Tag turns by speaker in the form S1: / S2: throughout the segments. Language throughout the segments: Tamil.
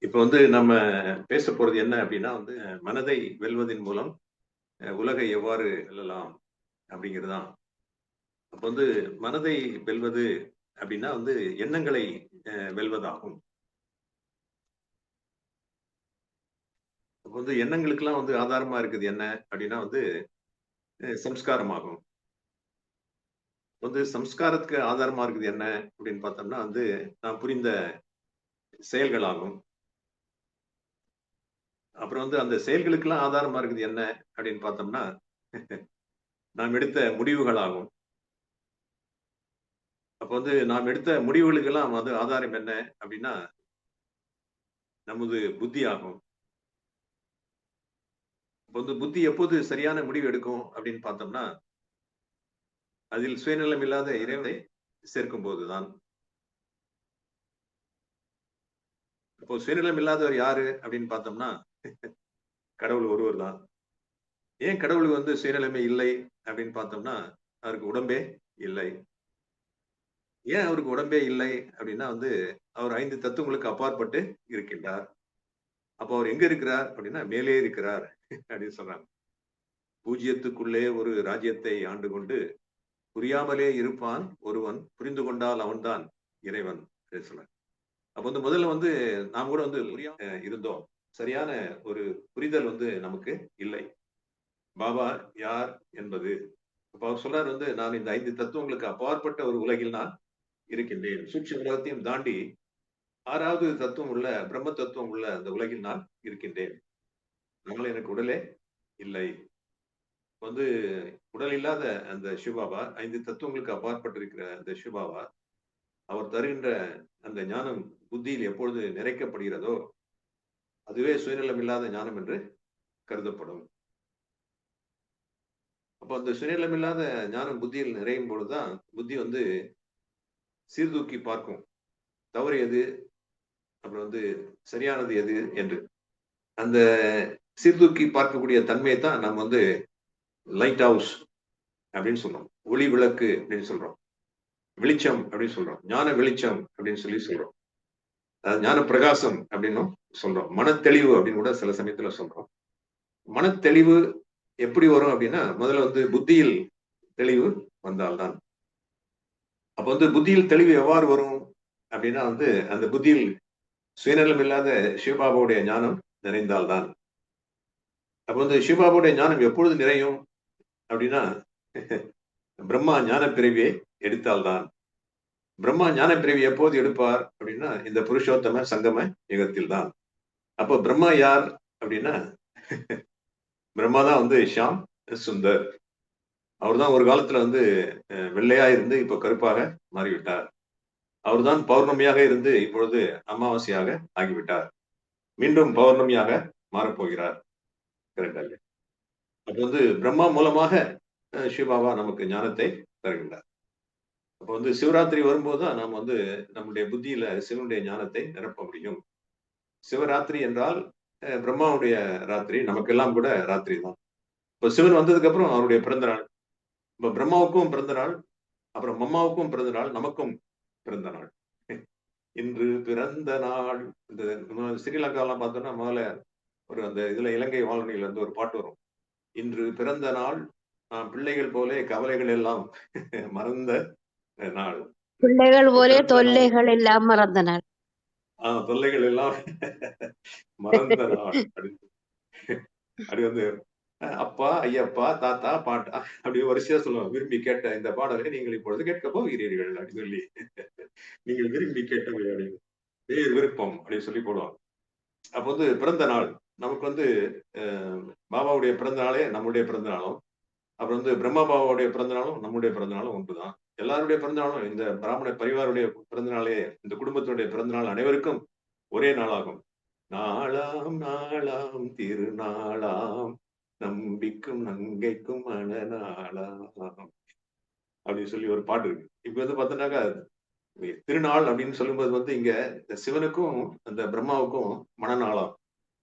S1: இப்ப வந்து நம்ம பேச போறது என்ன அப்படின்னா வந்து மனதை வெல்வதன் மூலம் உலகை எவ்வாறு வெல்லலாம் அப்படிங்கிறது தான். அப்ப வந்து மனதை வெல்வது அப்படின்னா வந்து எண்ணங்களை வெல்வதாகும். அப்ப வந்து எண்ணங்களுக்கெல்லாம் வந்து ஆதாரமா இருக்குது என்ன அப்படின்னா வந்து சம்ஸ்காரமாகும். வந்து சம்ஸ்காரத்துக்கு ஆதாரமா இருக்குது என்ன அப்படின்னு பார்த்தோம்னா வந்து நாம் புரிந்த செயல்களாகும். அப்புறம் வந்து அந்த செயல்களுக்கெல்லாம் ஆதாரமா இருக்குது என்ன அப்படின்னு பார்த்தோம்னா நாம் எடுத்த முடிவுகளாகும். அப்ப வந்து நாம் எடுத்த முடிவுகளுக்கெல்லாம் வந்து ஆதாரம் என்ன அப்படின்னா நமது புத்தி ஆகும். இப்ப வந்து புத்தி எப்போது சரியான முடிவு எடுக்கும் அப்படின்னு பார்த்தோம்னா, அதில் சுயநலம் இல்லாத இறைவனை சேர்க்கும் போதுதான். இப்போ சுயநலம் இல்லாதவர் யாரு அப்படின்னு பார்த்தோம்னா, கடவுள் ஒருவர் தான். ஏன் கடவுளுக்கு வந்து சுயநலமே இல்லை அப்படின்னு பார்த்தோம்னா, அவருக்கு உடம்பே இல்லை. ஏன் அவருக்கு உடம்பே இல்லை அப்படின்னா வந்து, அவர் 5 தத்துவங்களுக்கு அப்பாற்பட்டு இருக்கின்றார். அப்போ அவர் எங்க இருக்கிறார் அப்படின்னா, மேலே இருக்கிறார் அப்படின்னு சொல்றாங்க. பூஜ்யத்துக்குள்ளே ஒரு ராஜ்யத்தை ஆண்டு கொண்டு புரியாமலே இருப்பான் ஒருவன், புரிந்து கொண்டால் அவன்தான் இறைவன் அப்படின்னு சொல்றாங்க. அப்ப வந்து முதல்ல வந்து நாம் கூட வந்து புரியாம இருந்தோம். சரியான ஒரு புரிதல் வந்து நமக்கு இல்லை. பாபா யார் என்பது. அப்ப அவர் சொல்றாரு வந்து, நான் இந்த 5 தத்துவங்களுக்கு அப்பாற்பட்ட ஒரு உலகில் நான் இருக்கின்றேன். சூட்சும உலகத்தையும் தாண்டி 6வது தத்துவம் உள்ள பிரம்ம தத்துவம் உள்ள அந்த உலகில் நான் இருக்கின்றேன். அதனால எனக்கு உடலே இல்லை. வந்து உடல் இல்லாத அந்த சிவபாபா 5 தத்துவங்களுக்கு அப்பாற்பட்டு இருக்கிற அந்த சிவபாபா அவர் தருகின்ற அந்த ஞானம் புத்தியில் எப்பொழுது நிறைக்கப்படுகிறதோ அதுவே சுயநலம் இல்லாத ஞானம் என்று கருதப்படும். அப்ப அந்த சுயநலம் இல்லாத ஞானம் புத்தியில் நிறையும் பொழுதுதான் புத்தி வந்து சீர்தூக்கி பார்க்கும். தவறு எது, அப்புறம் வந்து சரியானது எது என்று. அந்த சீர்தூக்கி பார்க்கக்கூடிய தன்மையை தான் நம்ம வந்து லைட் ஹவுஸ் அப்படின்னு சொல்றோம். ஒளி விளக்கு அப்படின்னு சொல்றோம். வெளிச்சம் அப்படின்னு சொல்றோம். ஞான வெளிச்சம் அப்படின்னு சொல்லி சொல்றோம். அதாவது ஞான பிரகாசம் அப்படின்னும் சொல்றோம். மனத்தெளிவு அப்படின்னு கூட சில சமயத்துல சொல்றோம். மனத்தெளிவு எப்படி வரும் அப்படின்னா, முதல்ல வந்து புத்தியில் தெளிவு வந்தால்தான். அப்ப வந்து புத்தியில் தெளிவு எவ்வாறு வரும் அப்படின்னா வந்து, அந்த புத்தியில் சுயநலம் இல்லாத சிவபாபாவுடைய ஞானம் நிறைந்தால்தான். அப்ப வந்து சிவபாபாவுடைய ஞானம் எப்பொழுது நிறையும் அப்படின்னா, பிரம்மா ஞான பிறவியை எடுத்தால்தான். பிரம்மா ஞான பிறவி எப்போது எடுப்பார் அப்படின்னா, இந்த புருஷோத்தம சங்கம யுகத்தில் தான். அப்போ பிரம்மா யார் அப்படின்னா, பிரம்மா தான் வந்து ஷியாம் சுந்தர். அவர்தான் ஒரு காலத்துல வந்து வெள்ளையா இருந்து இப்ப கருப்பாக மாறிவிட்டார். அவர்தான் பௌர்ணமியாக இருந்து இப்பொழுது அமாவாசையாக ஆகிவிட்டார். மீண்டும் பௌர்ணமியாக மாறப்போகிறார். கரெக்டா இல்லையா? அப்ப வந்து பிரம்மா மூலமாக சிவபாபா நமக்கு ஞானத்தை தருகின்றார். அப்ப வந்து சிவராத்திரி வரும்போது தான் நாம் வந்து நம்முடைய புத்தியில சிவனுடைய ஞானத்தை நிரப்ப முடியும். சிவராத்திரி என்றால் பிரம்மாவுடைய ராத்திரி, நமக்கெல்லாம் கூட ராத்திரி தான். இப்ப சிவன் வந்ததுக்கு அப்புறம் அவருடைய பிறந்த நாள். இப்ப பிரம்மாவுக்கும் பிறந்த நாள், அப்புறம் மம்மாவுக்கும் பிறந்த நாள், நமக்கும் பிறந்த நாள். இன்று பிறந்த நாள். இந்த ஸ்ரீலங்காலாம் பார்த்தோம்னா முதல்ல ஒரு அந்த இதுல இலங்கை வானொலியில இருந்து ஒரு பாட்டு வரும். இன்று பிறந்த நாள், நாம் பிள்ளைகள் போலே கவலைகள் எல்லாம் மறந்த நாள்.
S2: பிள்ளைகள்
S1: இப்ப
S2: போலே
S1: பிறந்த நாள்,
S2: தொல்லைகள் எல்லாம் மறந்த நாள்.
S1: தொல்லைகள் எல்லாம் மறந்த நாள் அப்படின்னு அப்படி வந்து அப்பா, ஐயப்பா, தாத்தா, பாட்டா அப்படி வரிசையா சொல்லுவாங்க. விரும்பி கேட்ட இந்த பாடலை நீங்கள் இப்பொழுது கேட்கப் போகிறீர்கள் அப்படின்னு சொல்லி, நீங்கள் விரும்பி கேட்ட பேர் விருப்பம் அப்படின்னு சொல்லி போடுவாங்க. அப்ப வந்து பிறந்த நாள் நமக்கு வந்து பாபாவுடைய பிறந்த நாளே நம்முடைய பிறந்த நாளும், அப்புறம் வந்து பிரம்மா பாபாவுடைய பிறந்த நாளும் நம்முடைய பிறந்த நாளும் ஒன்றுதான். எல்லாருடைய பிறந்த நாளும் இந்த பிராமண பரிவாருடைய பிறந்த நாளே, இந்த குடும்பத்தினுடைய பிறந்த நாள் அனைவருக்கும் ஒரே நாளாகும். நாளாம் நாளாம் திருநாளாம் நம்பிக்கும் நங்கைக்கும் மனநாளாம் அப்படின்னு சொல்லி ஒரு பாட்டு இருக்கு. இப்ப வந்து பார்த்தோம்னாக்கா திருநாள் அப்படின்னு சொல்லும்போது வந்து இங்க சிவனுக்கும் அந்த பிரம்மாவுக்கும் மனநாளாம்.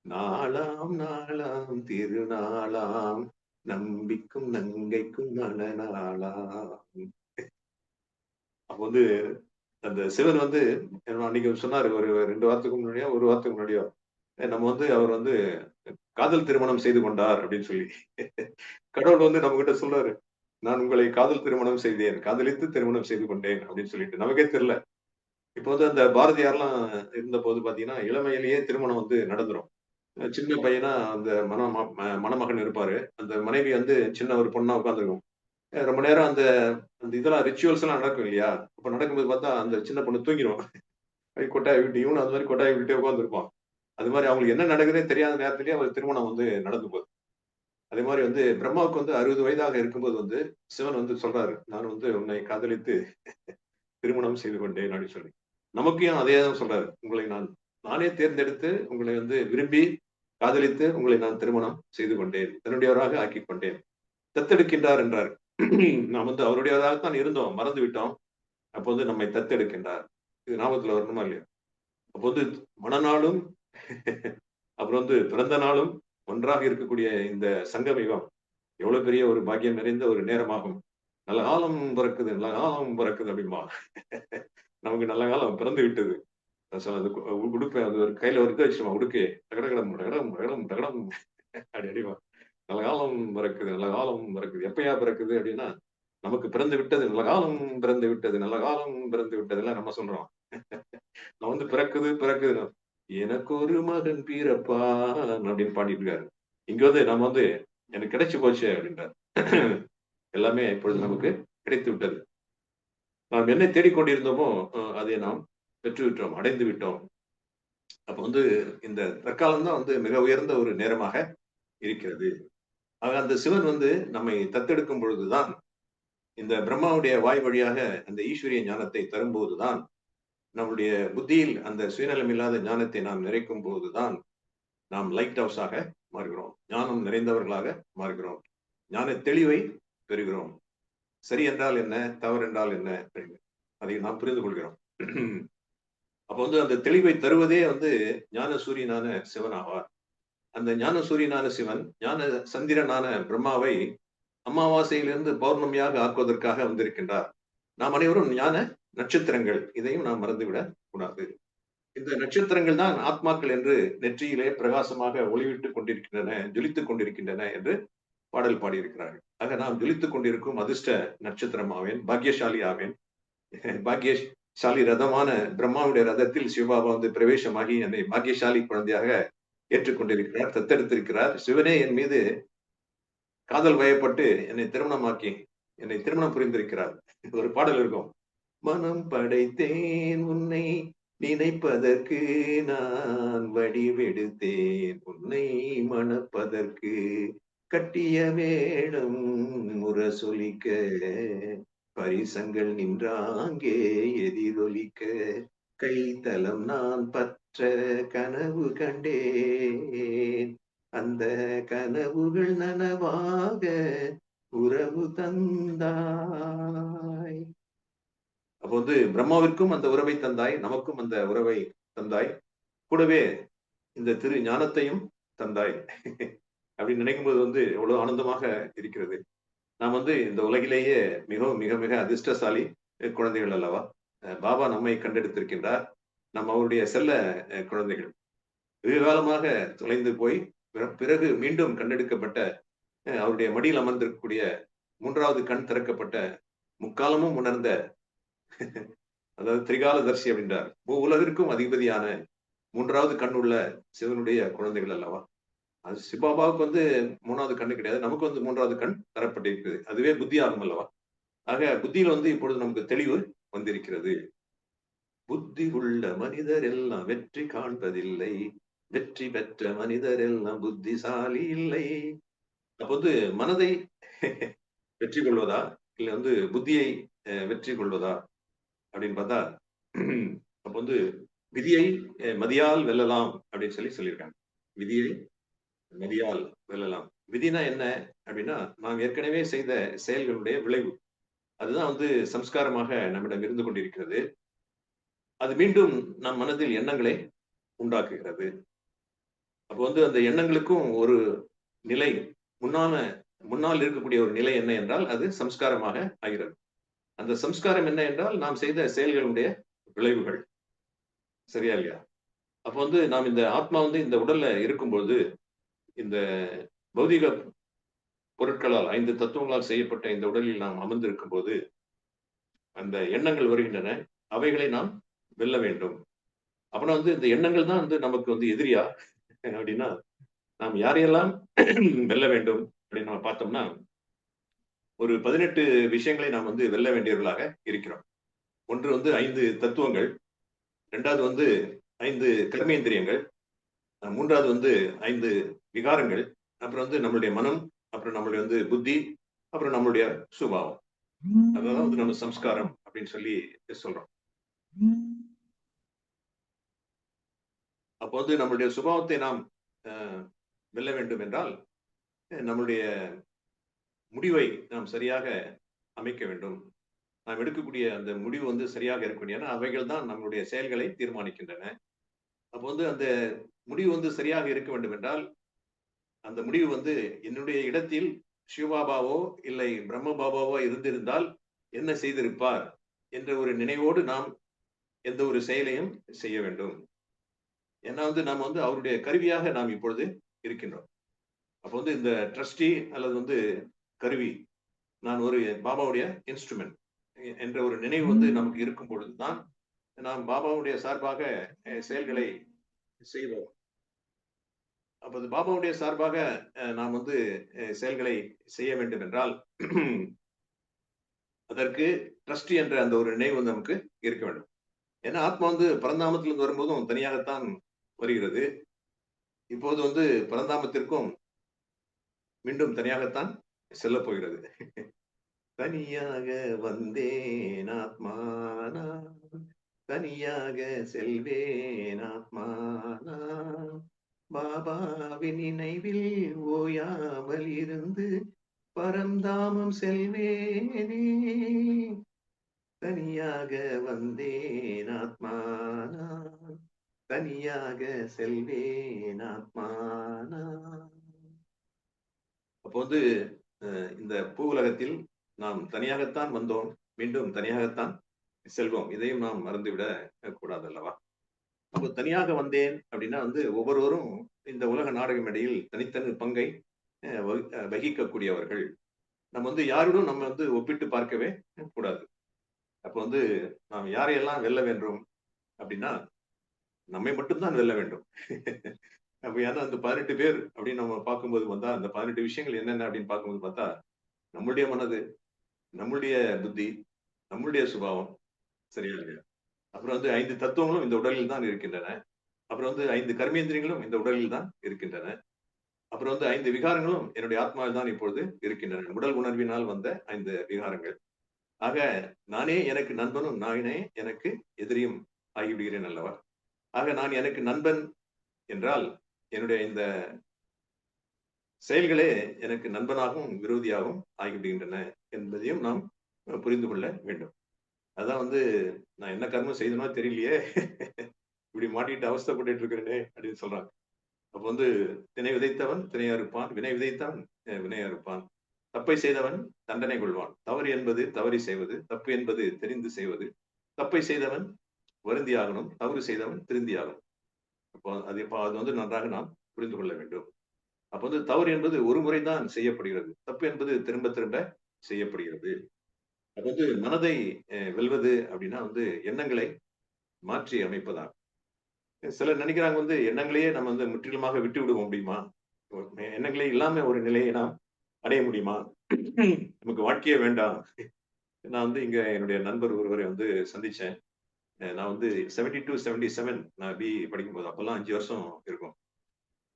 S1: நாளாம் நாளாம் திருநாளாம் நம்பிக்கும் நங்கைக்கும் மனநாளாம். அப்ப வந்து அந்த சிவன் வந்து அன்னைக்கு சொன்னாரு ஒரு 2 வாரத்துக்கு முன்னாடியோ, 1 வாரத்துக்கு முன்னாடியோ, நம்ம வந்து அவர் வந்து காதல் திருமணம் செய்து கொண்டார் அப்படின்னு சொல்லி. கடவுள் வந்து நம்மகிட்ட சொல்றாரு. நான் உங்களை காதல் திருமணம் செய்தேன். காதலித்து திருமணம் செய்து கொண்டேன் அப்படின்னு சொல்லிட்டு. நமக்கே தெரியல. இப்போ வந்து அந்த பாரதியார்லாம் இருந்தபோது பார்த்தீங்கன்னா, இளமையிலேயே திருமணம் வந்து நடந்துரும். சின்ன பையனா அந்த மணமகன் இருப்பாரு. அந்த மனைவி வந்து சின்ன ஒரு பொண்ணா உட்கார்ந்திருக்கும். ரொம்ப நேரம் அந்த அந்த இதெல்லாம் ரிச்சுவல்ஸ் எல்லாம் நடக்கும் இல்லையா? அப்ப நடக்கும்போது பார்த்தா, அந்த சின்ன பொண்ணு தூங்கிரும். அப்படியே கொட்டாய் விட்டு இவனும் அது மாரி கொட்டாய் விட்டுட்டே உட்கார்ந்திருப்பான். அது மாரி அவங்களுக்கு என்ன நடக்குதுன்னே தெரியாத நேரத்திலேயே அவர் திருமணம் வந்து நடந்து போகுது. அதே மாரி வந்து பிரம்மாவுக்கு வந்து 60 வயதாக இருக்கும்போது வந்து சிவன் வந்து சொல்றாரு. நான் வந்து உன்னை காதலித்து திருமணம் செய்து கொண்டேன் அப்படின்னு சொல்லி. நமக்கும் அதே தான் சொல்றாரு. உங்களை நானே தேர்ந்தெடுத்து உங்களை வந்து விரும்பி காதலித்து உங்களை நான் திருமணம் செய்து கொண்டேன். என்னுடையவராக ஆக்கிக் கொண்டேன். தத்தெடுக்கின்றார் என்றார். நாம் வந்து அவருடையவராகத்தான் இருந்தோம். மறந்து விட்டோம். அப்போ வந்து நம்மை தத்தெடுக்கின்றார். இது ஞாபகத்துல வரணுமா இல்லையா? அப்போ வந்து மணநாளும் அப்புறம் வந்து பிறந்த நாளும் ஒன்றாக இருக்கக்கூடிய இந்த சங்கம் யுகம் எவ்வளவு பெரிய ஒரு பாக்கியம் நிறைந்த ஒரு நேரமாகும். நல்ல காலம் பிறக்குது, நல்ல காலம் பிறக்குது அப்படிம்பான். நமக்கு நல்ல காலம் பிறந்து விட்டது. அது உடுப்பை அது ஒரு கையில ஒரு இது வச்சிருவான் உடுக்கைய. டகடகடம் டகடம் டகடம் டகடம் அப்படி அடிப்பான். நல்ல காலம் பிறக்குது, நல்ல காலம் பிறக்குது. எப்பயா பிறக்குது அப்படின்னா, நமக்கு பிறந்து விட்டது, நல்ல காலம் பிறந்து விட்டது, நல்ல காலம் பிறந்து விட்டதுலாம் நம்ம சொல்றோம். நான் வந்து பிறக்குது பிறக்குது. எனக்கு ஒரு மகன் பிறப்பான் அப்படின்னு பாடிட்டு இருக்காரு. இங்க வந்து நம்ம வந்து எனக்கு கிடைச்சு போச்சு அப்படின்றார். எல்லாமே இப்பொழுது நமக்கு கிடைத்து விட்டது. நாம் என்ன தேடிக்கொண்டிருந்தோமோ அதை நாம் பெற்றுவிட்டோம், அடைந்து விட்டோம். அப்ப வந்து இந்த தற்காலம் தான் வந்து மிக உயர்ந்த ஒரு நேரமாக இருக்கிறது. ஆக அந்த சிவன் வந்து நம்மை தத்தெடுக்கும் பொழுதுதான் இந்த பிரம்மாவுடைய வாய் வழியாக அந்த ஈஸ்வரிய ஞானத்தை தரும்போதுதான் நம்முடைய புத்தியில் அந்த சுயநலம் இல்லாத ஞானத்தை நாம் நிறைக்கும் போதுதான் நாம் லைட் ஹவுஸாக மாறுகிறோம். ஞானம் நிறைந்தவர்களாக மாறுகிறோம். ஞான தெளிவை பெறுகிறோம். சரி என்றால் என்ன, தவறு என்றால் என்ன, அதை நாம் புரிந்து கொள்கிறோம். அப்ப வந்து அந்த தெளிவை தருவதே வந்து ஞான சூரியனான சிவன் ஆவார். அந்த ஞான சூரியனான சிவன் ஞான சந்திரனான பிரம்மாவை அமாவாசையிலிருந்து பௌர்ணமியாக ஆக்குவதற்காக வந்திருக்கின்றார். நாம் அனைவரும் ஞான நட்சத்திரங்கள். இதையும் நாம் மறந்துவிடக் கூடாது. இந்த நட்சத்திரங்கள் தான் ஆத்மாக்கள் என்று நெற்றியிலே பிரகாசமாக ஒளிவிட்டுக் கொண்டிருக்கின்றன, ஜொலித்துக் கொண்டிருக்கின்றன என்று பாடல் பாடியிருக்கிறார்கள். ஆக நாம் ஜொலித்துக் கொண்டிருக்கும் அதிர்ஷ்ட நட்சத்திரம் ஆவேன், பாக்கியசாலி ஆவேன். பாக்கியசாலி ரதமான பிரம்மாவுடைய ரதத்தில் சிவபாபா வந்து பிரவேசமாகி என்னை பாக்கியசாலி குழந்தையாக ஏற்றுக்கொண்டிருக்கிறார், தத்தெடுத்திருக்கிறார். சிவனே என் மீது காதல் வயப்பட்டு என்னை திருமணமாக்கி என்னை திருமணம் புரிந்திருக்கிறார். ஒரு பாடல் இருக்கும். மனம் படைத்தேன் உன்னை நினைப்பதற்கு நான் வடிவெடுத்தேன் உன்னை மணப்பதற்கு கட்டிய வேடம் முரசொலிக்க பரிசங்கள் நின்றாங்கே எதிரொலிக்க கைத்தலம் நான் பற்ற கனவு கண்டேன் அந்த கனவுகள் நனவாக உறவு தந்தாய். அப்போ வந்து பிரம்மாவிற்கும் அந்த உறவை தந்தாய், நமக்கும் அந்த உறவை தந்தாய், கூடவே இந்த திரு ஞானத்தையும் தந்தாய் அப்படின்னு நினைக்கும்போது வந்து எவ்வளவு ஆனந்தமாக இருக்கிறது. நாம் வந்து இந்த உலகிலேயே மிகவும் மிக மிக அதிர்ஷ்டசாலி குழந்தைகள் அல்லவா? பாபா நம்மை கண்டெடுத்திருக்கின்றார். நம்ம அவருடைய செல்ல குழந்தைகள். வெகு காலமாக தொலைந்து போய் பிறகு மீண்டும் கண்டெடுக்கப்பட்ட அவருடைய மடியில் அமர்ந்திருக்கக்கூடிய 3வது கண் திறக்கப்பட்ட முக்காலமும் உணர்ந்த அதாவது திரிகாலதர்சி அப்படின்றார். உலகிற்கும் அதிபதியான 3வது கண் உள்ள சிவனுடைய குழந்தைகள் அல்லவா? அது சிவபாபாவுக்கு வந்து 3வது கண்ணு கிடையாது. நமக்கு வந்து 3வது கண் தரப்பட்டிருக்கிறது. அதுவே புத்தி ஆகும் அல்லவா? ஆக புத்தியில் வந்து இப்பொழுது நமக்கு தெளிவு வந்திருக்கிறது. புத்தி உள்ள மனிதர் எல்லாம் வெற்றி காண்பதில்லை, வெற்றி பெற்ற மனிதர் எல்லாம் புத்திசாலி இல்லை. அப்ப வந்து மனதை வெற்றி கொள்வதா இல்ல வந்து புத்தியை வெற்றி கொள்வதா அப்படின்னு பார்த்தா அப்ப வந்து விதியை மதியால் வெல்லலாம் அப்படின்னு சொல்லியிருக்காங்க. விதியை மதியால் வெல்லலாம். விதினா என்ன அப்படின்னா நாம் ஏற்கனவே செய்த செயல்களுடைய விளைவு. அதுதான் வந்து சம்ஸ்காரமாக நம்மிடம் இருந்து கொண்டிருக்கிறது. அது மீண்டும் நம் மனதில் எண்ணங்களை உண்டாக்குகிறது. அப்ப வந்து அந்த எண்ணங்களுக்கும் ஒரு நிலை முன்னால் இருக்கக்கூடிய ஒரு நிலை என்ன என்றால் அது சம்ஸ்காரமாக ஆகிறது. அந்த சம்ஸ்காரம் என்ன என்றால் நாம் செய்த செயல்களுடைய விளைவுகள். சரியா இல்லையா? அப்ப வந்து நாம் இந்த ஆத்மா வந்து இந்த உடல்ல இருக்கும்போது, இந்த பௌதீக பொருட்களால் 5 தத்துவங்களால் செய்யப்பட்ட இந்த உடலில் நாம் அமர்ந்திருக்கும்போது, அந்த எண்ணங்கள் வருகின்றன. அவைகளை நாம் வெல்ல வேண்டும். அப்பனா வந்து இந்த எண்ணங்கள் தான் வந்து நமக்கு வந்து எதிரியா? அப்படின்னா, நாம் யாரையெல்லாம் வெல்ல வேண்டும் அப்படின்னு நம்ம பார்த்தோம்னா, ஒரு 18 விஷயங்களை நாம் வந்து வெல்ல வேண்டியவர்களாக இருக்கிறோம். ஒன்று வந்து 5 தத்துவங்கள், 2வது வந்து 5 கர்மேந்திரியங்கள், 3வது வந்து 5 விகாரங்கள், அப்புறம் வந்து நம்மளுடைய மனம், அப்புறம் நம்மளுடைய வந்து புத்தி, அப்புறம் நம்மளுடைய சுபாவம். அதான் வந்து நம்ம சம்ஸ்காரம் அப்படின்னு சொல்லி சொல்றோம். அப்போ வந்து நம்மளுடைய சுபாவத்தை நாம் வெல்ல வேண்டும் என்றால், நம்மளுடைய முடிவை நாம் சரியாக அமைக்க வேண்டும். நாம் எடுக்கக்கூடிய அந்த முடிவு வந்து சரியாக இருக்க வேண்டும். ஏன்னா அவைகள் தான் நம்மளுடைய செயல்களை தீர்மானிக்கின்றன. அப்போ வந்து அந்த முடிவு வந்து சரியாக இருக்க வேண்டும் என்றால், அந்த முடிவு வந்து என்னுடைய இடத்தில் சிவபாபாவோ இல்லை பிரம்ம பாபாவோ இருந்திருந்தால் என்ன செய்திருப்பார் என்ற ஒரு நினைவோடு நாம் எந்த ஒரு செயலையும் செய்ய வேண்டும். ஏன்னா வந்து நாம் வந்து அவருடைய கருவியாக நாம் இப்பொழுது இருக்கின்றோம். அப்போ வந்து இந்த ட்ரஸ்டி அல்லது வந்து கருவி, நான் ஒரு பாபாவுடைய இன்ஸ்ட்ருமெண்ட் என்ற ஒரு நினைவு வந்து நமக்கு இருக்கும் பொழுதுதான் நாம் பாபாவுடைய சார்பாக செயல்களை செய்வோம். அப்ப அது பாபாவுடைய சார்பாக நாம் வந்து செயல்களை செய்ய வேண்டும் என்றால் அதற்கு ட்ரஸ்ட் என்ற அந்த ஒரு நினைவு வந்து நமக்கு இருக்க வேண்டும். ஏன்னா ஆத்மா வந்து பரந்தாமத்திலிருந்து வரும்போதும் தனியாகத்தான் வருகிறது. இப்போது வந்து பரந்தாமத்திற்கும் மீண்டும் தனியாகத்தான் செல்ல போகிறது. தனியாக வந்தேன் ஆத்மானா, தனியாக செல்வேன் ஆத்மானா, பாபாவின் நினைவில் ஓயாமல் இருந்து பரந்தாமம் செல்வேனே. தனியாக வந்தேன் ஆத்மானா, தனியாக செல்வேன் ஆத்மானா. அப்போ வந்து இந்த பூவுலகத்தில் நாம் தனியாகத்தான் வந்தோம், மீண்டும் தனியாகத்தான் செல்வோம். இதையும் நாம் மறந்துவிடக் கூடாது அல்லவா? அப்போ தனியாக வந்தேன் அப்படின்னா வந்து ஒவ்வொருவரும் இந்த உலக நாடக மேடையில் தனித்தனி பங்கை வகிக்கக்கூடியவர்கள். நம்ம வந்து யாருடன் நம்ம வந்து ஒப்பிட்டு பார்க்கவே கூடாது. அப்போ வந்து நாம் யாரையெல்லாம் வெல்ல வேண்டும் அப்படின்னா, நம்மை மட்டும்தான் வெல்ல வேண்டும். அப்ப ஏன்னா அந்த 18 பேர் அப்படின்னு நம்ம பார்க்கும்போது வந்தா, அந்த 18 விஷயங்கள் என்னென்ன அப்படின்னு பார்க்கும்போது பார்த்தா, நம்முடைய மனது, நம்முடைய புத்தி, நம்முடைய சுபாவம், சரியா இல்லையா? அப்புறம் வந்து 5 தத்துவங்களும் இந்த உடலில் தான் இருக்கின்றன. அப்புறம் வந்து 5 கர்மேந்திரியங்களும் இந்த உடலில் தான் இருக்கின்றன. அப்புறம் வந்து 5 விகாரங்களும் என்னுடைய ஆத்மாவில் தான் இப்பொழுது இருக்கின்றன. உடல் உணர்வினால் வந்த 5 விகாரங்கள். ஆக நானே எனக்கு நண்பனும், நானே எனக்கு எதிரியும் ஆகிவிடுகிறேன் அல்லவா? ஆக நான் எனக்கு நண்பன் என்றால், என்னுடைய இந்த செயல்களே எனக்கு நண்பனாகவும், விரோதியாகவும் ஆகிவிடுகின்றன என்பதையும் நாம் புரிந்து கொள்ள வேண்டும். அதான் வந்து நான் என்ன கர்மம் செய்தனோ தெரியலையே, இப்படி மாட்டிட்டு அவஸ்தைப்பட்டுட்டு இருக்கிறேனே அப்படின்னு சொல்றாங்க. அப்ப வந்து திணை விதைத்தவன் திணை அறுப்பான், வினை விதைத்தவன் வினை அறுப்பான். தப்பை செய்தவன் தண்டனை கொள்வான். தவறு என்பது தவறி செய்வது, தப்பு என்பது தெரிந்து செய்வது. தப்பை செய்தவன் வருந்தியாகணும், தவறு செய்தவன் திருந்தியாகணும். அப்போ அது வந்து நன்றாக நாம் புரிந்து கொள்ள வேண்டும். அப்ப வந்து தவறு என்பது ஒரு முறைதான் செய்யப்படுகிறது. தப்பு என்பது திரும்ப திரும்ப செய்யப்படுகிறது. அப்ப வந்து மனதை வெல்வது அப்படின்னா வந்து எண்ணங்களை மாற்றி அமைப்பதாகும். சிலர் நினைக்கிறாங்க வந்து எண்ணங்களையே நம்ம வந்து முற்றிலுமாக விட்டு விடுவோம் முடியுமா? எண்ணங்களே இல்லாம ஒரு நிலையை நாம் அடைய முடியுமா? நமக்கு வாழ்க்கையே வேண்டாம். நான் வந்து இங்க என்னுடைய நண்பர் ஒருவரை வந்து சந்திச்சேன். நான் வந்து 72, 77 நான் பிஇ படிக்கும்போது அப்பெல்லாம் 5 வருஷம் இருக்கும்.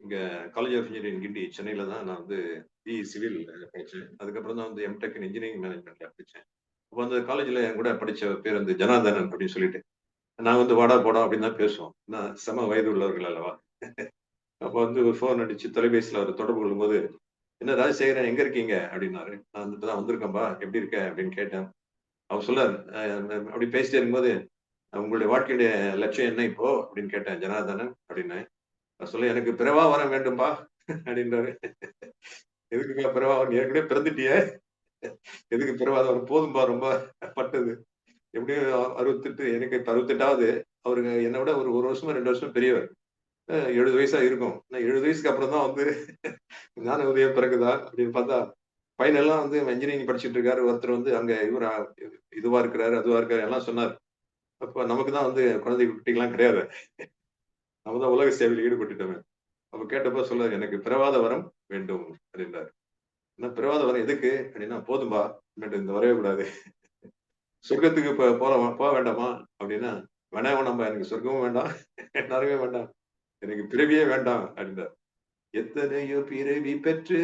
S1: இங்க காலேஜ் ஆஃப் இன்ஜினியரிங் கிண்டி சென்னையில தான் நான் வந்து பிஇ சிவில் படிச்சேன். அதுக்கப்புறம் தான் வந்து எம்டெக் இன் இன்ஜினியரிங் மேனேஜ்மெண்ட்ல படிச்சேன். அப்போ அந்த காலேஜ்ல என் கூட படிச்ச பேர் வந்து ஜனார்தனன் அப்படின்னு சொல்லிட்டு. நான் வந்து வாடா போடா அப்படின்னு தான் பேசுவோம். நான் சம வயது உள்ளவர்கள் அல்லவா? அப்ப வந்து ஒரு ஃபோன் அடிச்சு தொலைபேசியில அவர் தொடர்பு கொள்ளும்போது, "என்ன ராஜசேகரன் எங்க இருக்கீங்க?" அப்படின்னாரு. "நான் வந்து இப்பதான் வந்திருக்கேன்பா. எப்படி இருக்க?" அப்படின்னு கேட்டேன். அவர் சொன்னார், அப்படி பேசிட்டே இருக்கும்போது, "உங்களுடைய வாழ்க்கையுடைய லட்சியம் என்ன இப்போ?" அப்படின்னு கேட்டேன். "ஜனார்தனன்" அப்படின்னேன். அவர் சொல்ல, "எனக்கு பிறவா வரம் வேண்டும்பா" அப்படின்றாரு. "எதுக்குப்பா பிறவா வரம்? நீ ஏற்கனவே பிறந்துட்டியே. எதுக்கு பிறவா வரம்? போதும்பா ரொம்ப பட்டது." எப்படியும் 68, எனக்கு இப்ப 68வது. அவருக்கு என்னை விட ஒரு 1 வருஷமோ 2 வருஷம் பெரியவர். 70 வயசா இருக்கும். நான் 70 வயசுக்கு அப்புறம் தான் வந்து ஞான உதயம் பிறகுதா அப்படின்னு பார்த்தா, பையனெல்லாம் வந்து இன்ஜினியரிங் படிச்சுட்டு இருக்காரு. ஒருத்தர் வந்து அங்க இவரா இதுவா இருக்கிறாரு, அதுவா இருக்காரு எல்லாம் சொன்னார். அப்ப நமக்கு தான் வந்து குழந்தை குட்டிகள்லாம் கிடையாது. நம்ம தான் உலக சேவையில ஈடுபட்டுட்டோமே. அப்ப கேட்டப்ப சொன்னாரு, "எனக்கு பிறவாத வரம் வேண்டும்" அப்படின்றாரு. என்ன பிறவாத வரம் எதுக்கு? அப்படின்னா, "போதும்பா, இனிமேட்டு இந்த வரவே கூடாது. சொர்க்கத்துக்கு போலாமா? போ வேண்டாமா?" அப்படின்னா, "வேணவே வேணாம்பா, எனக்கு சொர்க்கமும் வேண்டாம், நரகமே வேண்டாம். எனக்கு பிறவியே வேண்டாம்" அப்படின்றார். எத்தனையோ பிறவி பெற்று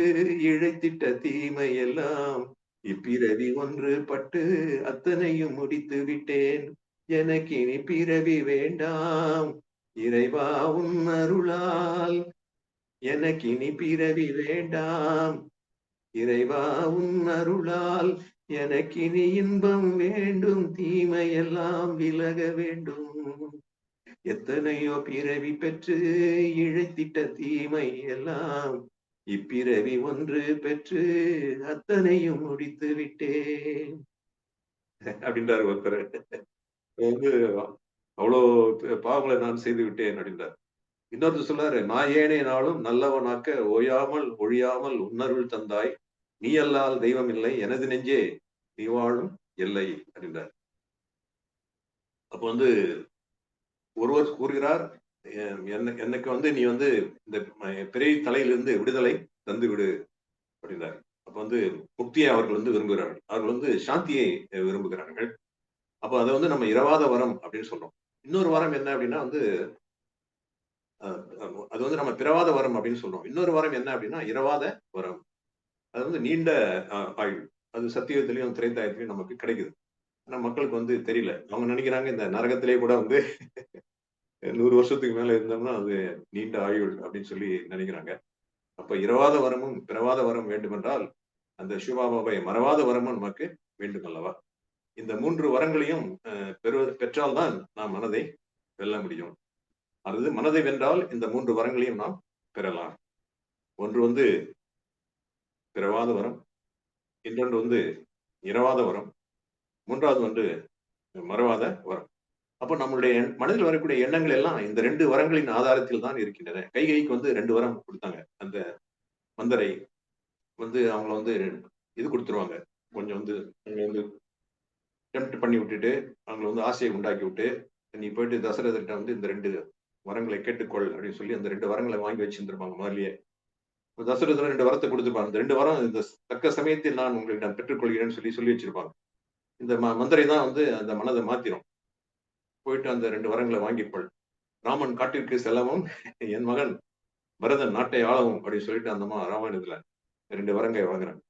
S1: இழைத்திட்ட தீமை எல்லாம் இப்பிறவி ஒன்று பட்டு அத்தனையும் முடித்து விட்டேன். எனக்கு இனி பிறவி வேண்டாம். இறைவா உன் அருளால் எனக்கு இனி பிறவி வேண்டாம். இறைவா உன் அருளால் எனக்கினி இன்பம் வேண்டும். தீமையெல்லாம் விலக வேண்டும். எத்தனையோ பிறவி பெற்று இழைத்திட்ட தீமை எல்லாம் இப்பிறவி ஒன்று பெற்று அத்தனையும் முடித்து விட்டேன் அப்படின்றாரு ஒருத்தர். வந்து அவ்வளோ பாவங்களை நான் செய்து விட்டேன் அப்படின்றார். இன்னொருத்தர் சொல்றாரு, நான் ஏனே நாளும் நல்லவனாக்க ஓயாமல் ஒழியாமல் உன்னருள் தந்தாய். நீ அல்லால் தெய்வம் இல்லை எனது நெஞ்சே நீ வாழும் எல்லை அப்படின்றார். அப்ப வந்து ஒருவர் கூறுகிறார், எனக்கு வந்து நீ வந்து இந்த பிறை தலையிலிருந்து விடுதலை தந்து விடு அப்படின்றார். அப்ப வந்து முக்தியை அவர்கள் வந்து விரும்புகிறார்கள். அவர்கள் வந்து சாந்தியை விரும்புகிறார்கள். அப்ப அதை வந்து நம்ம இரவாத வரம் அப்படின்னு சொல்றோம். இன்னொரு வரம் என்ன அப்படின்னா வந்து அது வந்து நம்ம பிறவாத வரம் அப்படின்னு சொல்றோம். இன்னொரு வரம் என்ன அப்படின்னா இரவாத வரம். அது வந்து நீண்ட ஆயுள். அது சத்தியுகத்திலையும் திரேதாயுகத்திலையும் நமக்கு கிடைக்குது. ஆனா மக்களுக்கு வந்து தெரியல. அவங்க நினைக்கிறாங்க இந்த நரகத்திலேயே கூட வந்து 100 வருஷத்துக்கு மேல இருந்தோம்னா அது நீண்ட ஆயுள் அப்படின்னு சொல்லி நினைக்கிறாங்க. அப்ப இரவாத வரமும் பிறவாத வரம் வேண்டுமென்றால் அந்த சிவபாபாவை மறவாத வரமும் நமக்கு வேண்டும் அல்லவா? இந்த 3 வரங்களையும் பெற்றால்தான் நாம் மனதை வெல்ல முடியும். அல்லது மனதை வென்றால் இந்த 3 வரங்களையும் நாம் பெறலாம். ஒன்று வந்து பிறவாத வரம், இன்னொன்று வந்து இரவாத வரம், மூன்றாவது வந்து மறவாத வரம். அப்ப நம்மளுடைய மனதில் வரக்கூடிய எண்ணங்கள் எல்லாம் இந்த 2 வரங்களின் ஆதாரத்தில் தான் இருக்கின்றன. கைகைக்கு வந்து 2 வரம் கொடுத்தாங்க. அந்த மந்தரை வந்து அவங்கள வந்து இது குடுத்துருவாங்க. கொஞ்சம் வந்து அவங்கள வந்து டெம்ப்ட் பண்ணி விட்டுட்டு, அவங்கள வந்து ஆசையை உண்டாக்கி விட்டு, "நீ போயிட்டு தசரதர்ட்ட வந்து இந்த 2 வரங்களை கேட்டுக்கொள்" அப்படின்னு சொல்லி அந்த 2 வரங்கள வாங்கி வச்சிருந்திருப்பாங்க முதல்லயே. தசரதர் 2 வரத்த குடுத்துருப்பாங்க. இந்த 2 வரம் இந்த தக்க சமயத்தில் நான் உங்களிடம் பெற்றுக்கொள்கிறேன்னு சொல்லி சொல்லி வச்சிருப்பாங்க. இந்த மந்தரை தான் வந்து அந்த மனத மாத்திரும். போயிட்டு அந்த 2 வரங்கள வாங்கிக்கொள். ராமன் காட்டிற்கு செல்லவும், என் மகன் பரதன் நாட்டை ஆளவும் அப்படின்னு சொல்லிட்டு அந்த அம்மா ராமாயணத்துல 2 வரங்க வாங்குறாங்க.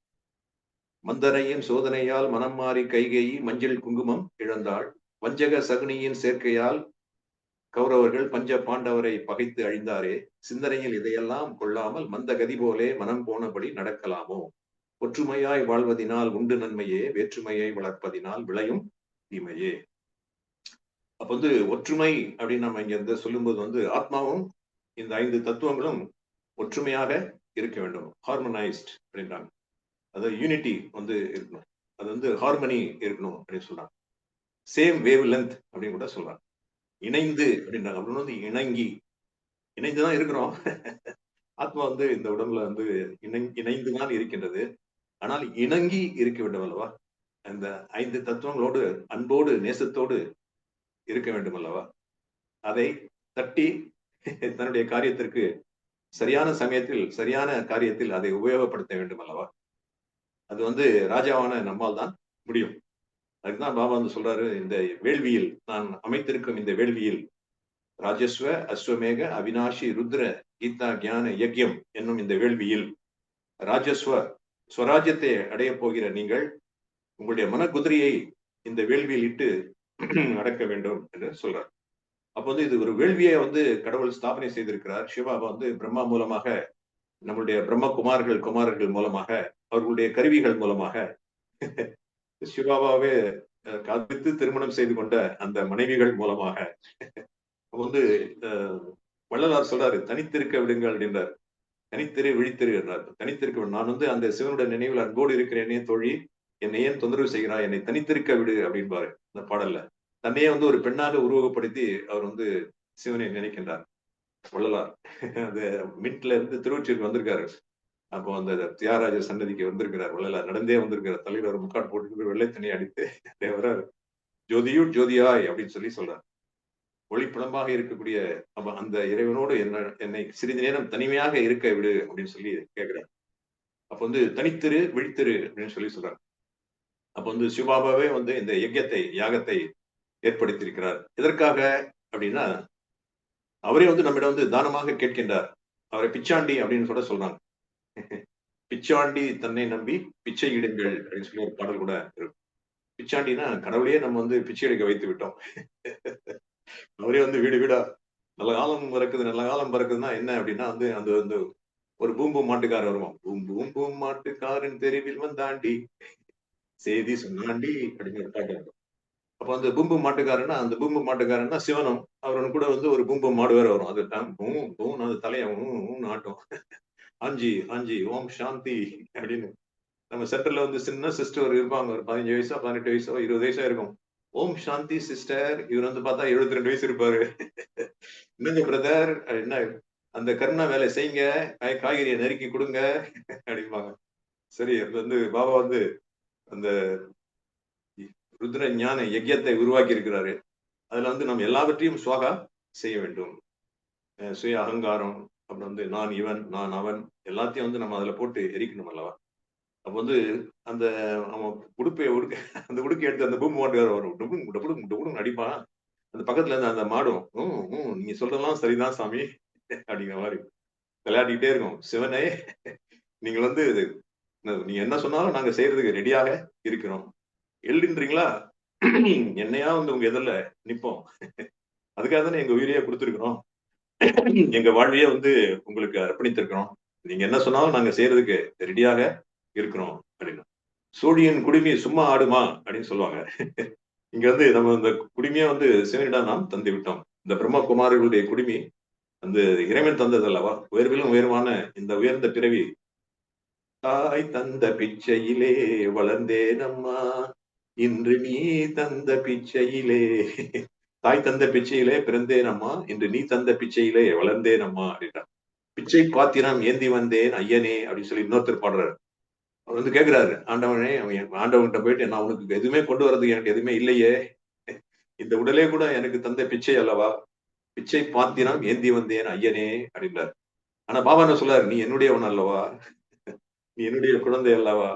S1: மந்தரையின் சோதனையால் மனம் மாறி கைகேயி மஞ்சள் குங்குமம் இழந்தாள். வஞ்சக சகுனியின் சேர்க்கையால் கௌரவர்கள் பஞ்ச பாண்டவரை பகைத்து அழிந்தாரே. சிந்தனையில் இதையெல்லாம் கொள்ளாமல் மந்த கதி போலே மனம் போனபடி நடக்கலாமோ. ஒற்றுமையாய் வாழ்வதினால் உண்டு நன்மையே, வேற்றுமையை வளர்ப்பதினால் விளையும் தீமையே. அப்ப வந்து ஒற்றுமை அப்படின்னு நம்ம இங்க இருந்து சொல்லும்போது வந்து ஆத்மாவும் இந்த 5 தத்துவங்களும் ஒற்றுமையாக இருக்க வேண்டும். ஹார்மனைஸ்ட் அப்படின்றாங்க. அதாவது யூனிட்டி வந்து இருக்கணும். அது வந்து ஹார்மனி இருக்கணும் அப்படின்னு சொல்றாங்க. சேம் வேவ் லென்த் அப்படின்னு கூட சொல்றாங்க. இணைந்து அப்படின்றாங்க. அப்படின்னு வந்து இணங்கி இணைந்துதான் இருக்கிறோம். ஆத்மா வந்து இந்த உடம்புல வந்து இணைந்துதான் இருக்கின்றது. ஆனால் இணங்கி இருக்க வேண்டும் அல்லவா? அந்த 5 தத்துவங்களோடு அன்போடு நேசத்தோடு இருக்க வேண்டும் அல்லவா? அதை தட்டி தன்னுடைய காரியத்திற்கு சரியான சமயத்தில் சரியான காரியத்தில் அதை உபயோகப்படுத்த வேண்டும் அல்லவா? அது வந்து ராஜாவான நம்மால் தான் முடியும். அதுக்குதான் பாபா வந்து சொல்றாரு, இந்த வேள்வியில் நான் அமைத்திருக்கும் இந்த வேள்வியில் ராஜஸ்வ அஸ்வமேக அவினாஷி ருத்ர கீதா ஞான யக்யம் என்னும் இந்த வேள்வியில் ராஜஸ்வ ஸ்வராஜ்யத்தை அடைய போகிற நீங்கள் உங்களுடைய மனக்குதிரையை இந்த வேள்வியில் இட்டு அடக்க வேண்டும் என்று சொல்றார். அப்ப வந்து இது ஒரு வேள்வியை வந்து கடவுள் ஸ்தாபனை செய்திருக்கிறார். சிவபாபா வந்து பிரம்மா மூலமாக நம்மளுடைய பிரம்ம குமாரர்கள் மூலமாக அவர்களுடைய கருவிகள் மூலமாக சிவபாபாவே காதலித்து திருமணம் செய்து கொண்ட அந்த மனைவிகள் மூலமாக வந்து வள்ளலார் சொல்றாரு, தனித்திருக்க விடுங்கள் அப்படின்றார். தனித்திரு விழித்திரு என்றார். தனித்திருக்க நான் வந்து அந்த சிவனுடைய நினைவில் அன்போடு இருக்கிறேனே தோழி, என்னை ஏன் தொந்தரவு செய்கிறாய், என்னை தனித்திருக்க விடு அப்படின்பாரு இந்த பாடல்ல. தன்னையே வந்து ஒரு பெண்ணாக உருவகப்படுத்தி அவர் வந்து சிவனை நினைக்கின்றார் வள்ளலார். அந்த மின்ட்ல இருந்து திருவொற்றியூருக்கு வந்திருக்காரு. அப்போ அந்த தியாகராஜர் சன்னதிக்கு வந்திருக்கிறார் வள்ளலார், நடந்தே வந்திருக்கிறார். தலையில ஒரு முக்காடு போட்டு வெள்ளை தண்ணி அடித்து வர்றாரு. ஜோதியுள் ஜோதியாய் அப்படின்னு சொல்லி சொல்றார். ஒளிப்பிழம்பாக இருக்கக்கூடிய அந்த இறைவனோடு என்னை சிறிது நேரம் தனிமையாக இருக்க விடு அப்படின்னு சொல்லி கேட்கிறார். அப்ப வந்து தனித்திரு விழித்திரு அப்படின்னு சொல்லி சொல்றார். அப்ப வந்து சிவபாபாவே வந்து இந்த யாகத்தை ஏற்படுத்தியிருக்கிறார். எதற்காக அப்படின்னா, அவரே வந்து நம்மிடம் வந்து தானமாக கேட்கின்றார். அவரை பிச்சாண்டி அப்படின்னு கூட சொல்றாங்க. பிச்சாண்டி தன்னை நம்பி பிச்சை இடுங்கள் அப்படின்னு சொல்லி ஒரு பாடல் கூட இருக்கும். பிச்சாண்டினா கடவுளையே நம்ம வந்து பிச்சை எடுக்க வைத்து விட்டோம். அவரே வந்து வீடு வீடா நல்ல காலம் பிறக்குது, நல்ல காலம் பிறக்குதுன்னா என்ன அப்படின்னா வந்து அந்த வந்து ஒரு பூம்பூம் மாட்டுக்காரர் வருவான். பூம் பூம் பூம் மாட்டுக்காரன் தெருவில் வந்தாண்டி செய்தி சொன்னாண்டி அப்படின்னு ஒரு பாட்டு இருக்கும். அப்ப அந்த பூம்பூம் மாட்டுக்காரன்னா அந்த பூம்பூம் மாட்டுக்காரன்னா சிவனும் அவரன் கூட வந்து ஒரு பூம்பூம் மாடு வேற வரும். அது பூம் அது தலையை ஆட்டும். ஆஞ்சி ஆஞ்சி ஓம் சாந்தி அப்படின்னு நம்ம சென்டர்ல வந்து சின்ன சிஸ்டர் இருப்பாங்க. ஒரு 15 வயசோ 18 வயசோ 20 வயசோ இருக்கும். ஓம் சாந்தி சிஸ்டர். இவர் வந்து பார்த்தா 72 வயசு இருப்பாரு. என்னங்க பிரதர் என்ன அந்த கருணா வேலை செய்யுங்க, காய்கறியை நறுக்கி கொடுங்க அப்படிம்பாங்க. சரி, அது வந்து பாபா வந்து அந்த ருத்ர ஞான யஜ்யத்தை உருவாக்கி இருக்கிறாரு. அதுல வந்து நம்ம எல்லாவற்றையும் சுவாகா செய்ய வேண்டும். சுய அகங்காரம், அப்புறம் வந்து நான் இவன் நான் அவன் எல்லாத்தையும் வந்து நம்ம அதுல போட்டு எரிக்கணும் அல்லவா. அப்ப வந்து அந்த அவன் அந்த உடுக்கை எடுத்து அந்த பூமி மாட்டுக்கார வரும். டுபுடும் அடிப்பான். அந்த பக்கத்துல இருந்து அந்த மாடும் நீங்க சொல்றதெல்லாம் சரிதான் சாமி அப்படிங்கிற மாதிரி விளையாடிக்கிட்டே இருக்கும். சிவனே, நீங்க வந்து நீங்க என்ன சொன்னாலும் நாங்க செய்யறதுக்கு ரெடியாக இருக்கிறோம். எழுதுன்றீங்களா? என்னையா வந்து உங்க எதிரில நிப்போம். அதுக்காக தானே எங்க உயிரையே கொடுத்துருக்கிறோம். எங்க வாழ்வையே வந்து உங்களுக்கு அர்ப்பணித்திருக்கிறோம். நீங்க என்ன சொன்னாலும் நாங்க செய்யறதுக்கு ரெடியாக இருக்கிறோம் அப்படின்னு. சோழியன் குடுமி சும்மா ஆடுமா அப்படின்னு சொல்லுவாங்க. இங்க வந்து நம்ம இந்த குடுமையை வந்து சிவனிடம் நாம் தந்து விட்டோம். இந்த பிரம்மகுமாரிகளுடைய குடுமி அந்த இறைவன் தந்தது அல்லவா. உயர்விலும் உயர்வான இந்த உயர்ந்த பிறவி. தாய் தந்த பிச்சையிலே வளர்ந்தேன் அம்மா, இன்று நீ தந்த பிச்சையிலே தாய் தந்த பிச்சையிலே பிறந்தேன் அம்மா, இன்று நீ தந்த பிச்சையிலே வளர்ந்தேன் அம்மா அப்படின்றான். பிச்சை பாத்திரம் ஏந்தி வந்தேன் ஐயனே அப்படின்னு சொல்லி இன்னொருத்தர் பாடுறாரு. அவர் வந்து கேட்கிறாரு, ஆண்டவனே, ஆண்டவன்கிட்ட போயிட்டு நான் உனக்கு எதுவுமே கொண்டு வர்றதுக்கு எனக்கு எதுவுமே இல்லையே, இந்த உடலே கூட எனக்கு தந்த பிச்சை அல்லவா, பிச்சை பாத்திரம் ஏந்தி வந்தேன் ஐயனே அப்படின்றார். ஆனா பாபா என்ன சொல்றாரு, நீ என்னுடையவன் அல்லவா, நீ என்னுடைய குழந்தை அல்லவா.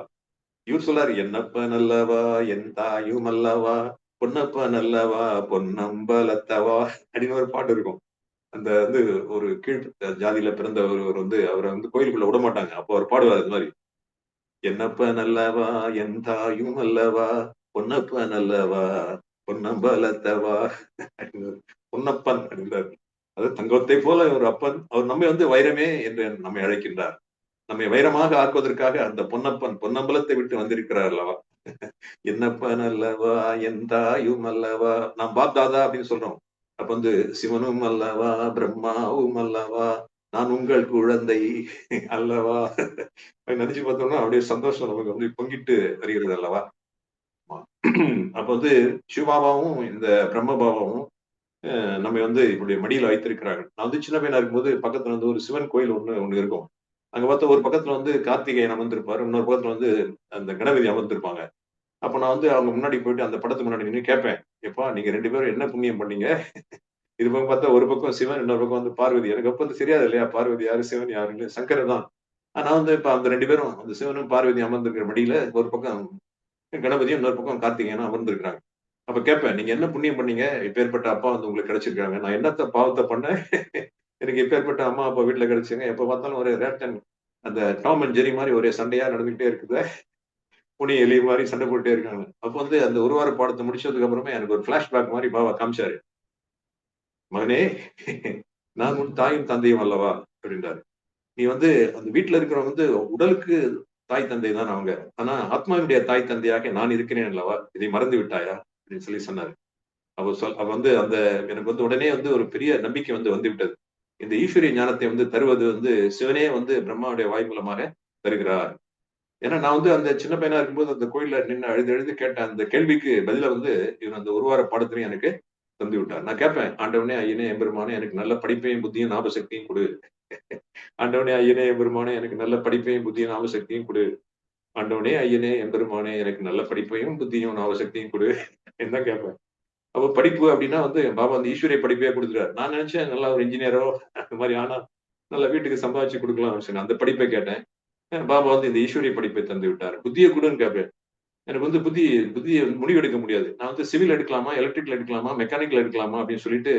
S1: இவர் சொல்றாரு, என்னப்பன் அல்லவா என் தாயும் அல்லவா, பொன்னப்பன் அல்லவா பொன்னம்பலத்தவா அப்படின்னு ஒரு பாட்டு இருக்கும். அந்த வந்து ஒரு கீழ் ஜாதியில பிறந்த ஒருவர் வந்து அவரை வந்து கோயிலுக்குள்ள விட மாட்டாங்க. அப்போ அவர் பாடுவார் அது மாதிரி, என்னப்பன் அல்லவா என் தாயும் அல்லவா, பொன்னப்பன் அல்லவா பொன்னம்பலத்தவா பொன்னப்பன் அப்படின்றார். அது தங்கத்தை போல ஒரு அப்பன். அவர் நம்மை வந்து வைரமே என்று நம்மை அழைக்கின்றார். நம்மை வைரமாக ஆக்குவதற்காக அந்த பொன்னப்பன் பொன்னம்பலத்தை விட்டு வந்திருக்கிறார் அல்லவா. என்னப்பன் அல்லவா என் தாயும் அல்லவா, நாம் பாப்தாதா அப்படின்னு சொல்றோம். அப்ப வந்து சிவனும் அல்லவா பிரம்மாவும் அல்லவா, நான் உங்கள் குழந்தை அல்லவா நினைச்சு பார்த்தோம்னா அப்படியே சந்தோஷம் நமக்கு வந்து பொங்கிட்டு வருகிறது அல்லவா. அப்ப வந்து சிவபாபாவும் இந்த பிரம்ம பாபாவும் நம்ம வந்து இப்படி மடியில வைத்திருக்கிறார்கள். நான் வந்து சின்ன பையனா இருக்கும்போது பக்கத்துல வந்து ஒரு சிவன் கோயில் ஒண்ணு இருக்கும். அங்க பார்த்தா ஒரு பக்கத்துல வந்து கார்த்திகேயன் அமர்ந்திருப்பாரு, இன்னொரு பக்கத்துல வந்து அந்த கணபதி அமர்ந்திருப்பாங்க. அப்ப நான் வந்து அவங்க முன்னாடி போயிட்டு அந்த படத்துக்கு முன்னாடி நின்று கேட்பேன், எப்பா நீங்க 2 பேரும் என்ன புண்ணியம் பண்ணீங்க? இது பக்கம் பார்த்தா ஒரு பக்கம் சிவன், இன்னொரு பக்கம் வந்து பார்வதி. எனக்கு அப்ப வந்து தெரியாது இல்லையா பார்வதி யாரு சிவன் யாருன்னு. சங்கரர் தான். நான் வந்து இப்ப அந்த 2 பேரும் அந்த சிவனும் பார்வதி அமர்ந்திருக்கிற மடியில ஒரு பக்கம் கணபதியும் இன்னொரு பக்கம் கார்த்திகேயனும் அமர்ந்திருக்கிறாங்க. அப்ப கேட்பேன், நீங்க என்ன புண்ணியம் பண்ணீங்க? இப்பேற்பட்ட அப்பா வந்து உங்களுக்கு கிடைச்சிருக்காங்க. நான் என்னத்த பாவத்தை பண்ணேன்? எனக்கு இப்பேற்பட்ட அம்மா அப்பா வீட்டுல கிடைச்சாங்க. எப்ப பார்த்தாலும் ஒரே ரேட்டன் அந்த டாம் அண்ட் ஜெர்ரி மாதிரி ஒரே சண்டையா நடந்துகிட்டே இருக்குது. புனி எலி மாதிரி சண்டை போட்டுட்டே இருக்காங்க. அப்ப வந்து அந்த ஒரு வார பாடத்தை முடிச்சதுக்கு அப்புறமே எனக்கு ஒரு பிளாஷ்பேக் மாதிரி பாபா காமிச்சாரு. மகனே, நான் உன் தாயும் தந்தையும் அல்லவா அப்படின்றாரு. நீ வந்து அந்த வீட்டுல இருக்கிறவங்க வந்து உடலுக்கு தாய் தந்தை தான் அவங்க. ஆனா ஆத்மாவுடைய தாய் தந்தையாக நான் இருக்கிறேன் அல்லவா, இதை மறந்து விட்டாயா அப்படின்னு சொல்லி சொன்னாரு. அவ வந்து அந்த எனக்கு வந்து உடனே வந்து ஒரு பெரிய நம்பிக்கை வந்து விட்டது. இந்த ஈஸ்வரிய ஞானத்தை வந்து தருவது வந்து சிவனே வந்து பிரம்மாவுடைய வாய் மூலமாக தருகிறார். ஏன்னா நான் வந்து அந்த சின்ன பையனா இருக்கும்போது அந்த கோயில்ல நின்று அழுது அழுது கேட்டேன் அந்த கேள்விக்கு பதில வந்து இவன் அந்த ஒரு வார பாடத்திலையும் எனக்கு தந்து விட்டார். நான் கேட்பேன், ஆண்டவனே ஐயனே எம்பெருமானே எனக்கு நல்ல படிப்பையும் புத்தியும் ஞாபகசக்தியும் கொடு. ஆண்டவனே ஐயனே எம்பெருமானே எனக்கு நல்ல படிப்பையும் புத்தியும் ஞாபகசக்தியும் கொடு. ஆண்டவனே ஐயனே எம்பெருமானே எனக்கு நல்ல படிப்பையும் புத்தியும் ஞாபகசக்தியும் கொடு. என்ன கேட்பேன். அப்ப படிப்பு அப்படின்னா வந்து என் பாபா வந்து ஈஸ்வரிய படிப்பே கொடுத்துட்டாரு. நான் நினைச்சேன் நல்லா ஒரு இன்ஜினியரோ அந்த மாதிரி ஆனா நல்ல வீட்டுக்கு சம்பாதிச்சு கொடுக்கலாம் சொன்னேன். அந்த படிப்பை கேட்டேன். பாபா வந்து இந்த ஈஸ்வரிய படிப்பை தந்து விட்டார். புத்திய குடுன்னு கேட்பேன். எனக்கு வந்து புத்திய முடிவு எடுக்க முடியாது. நான் வந்து சிவில் எடுக்கலாமா, எலக்ட்ரிக்கல் எடுக்கலாமா, மெக்கானிக்கல் எடுக்கலாமா அப்படின்னு சொல்லிட்டு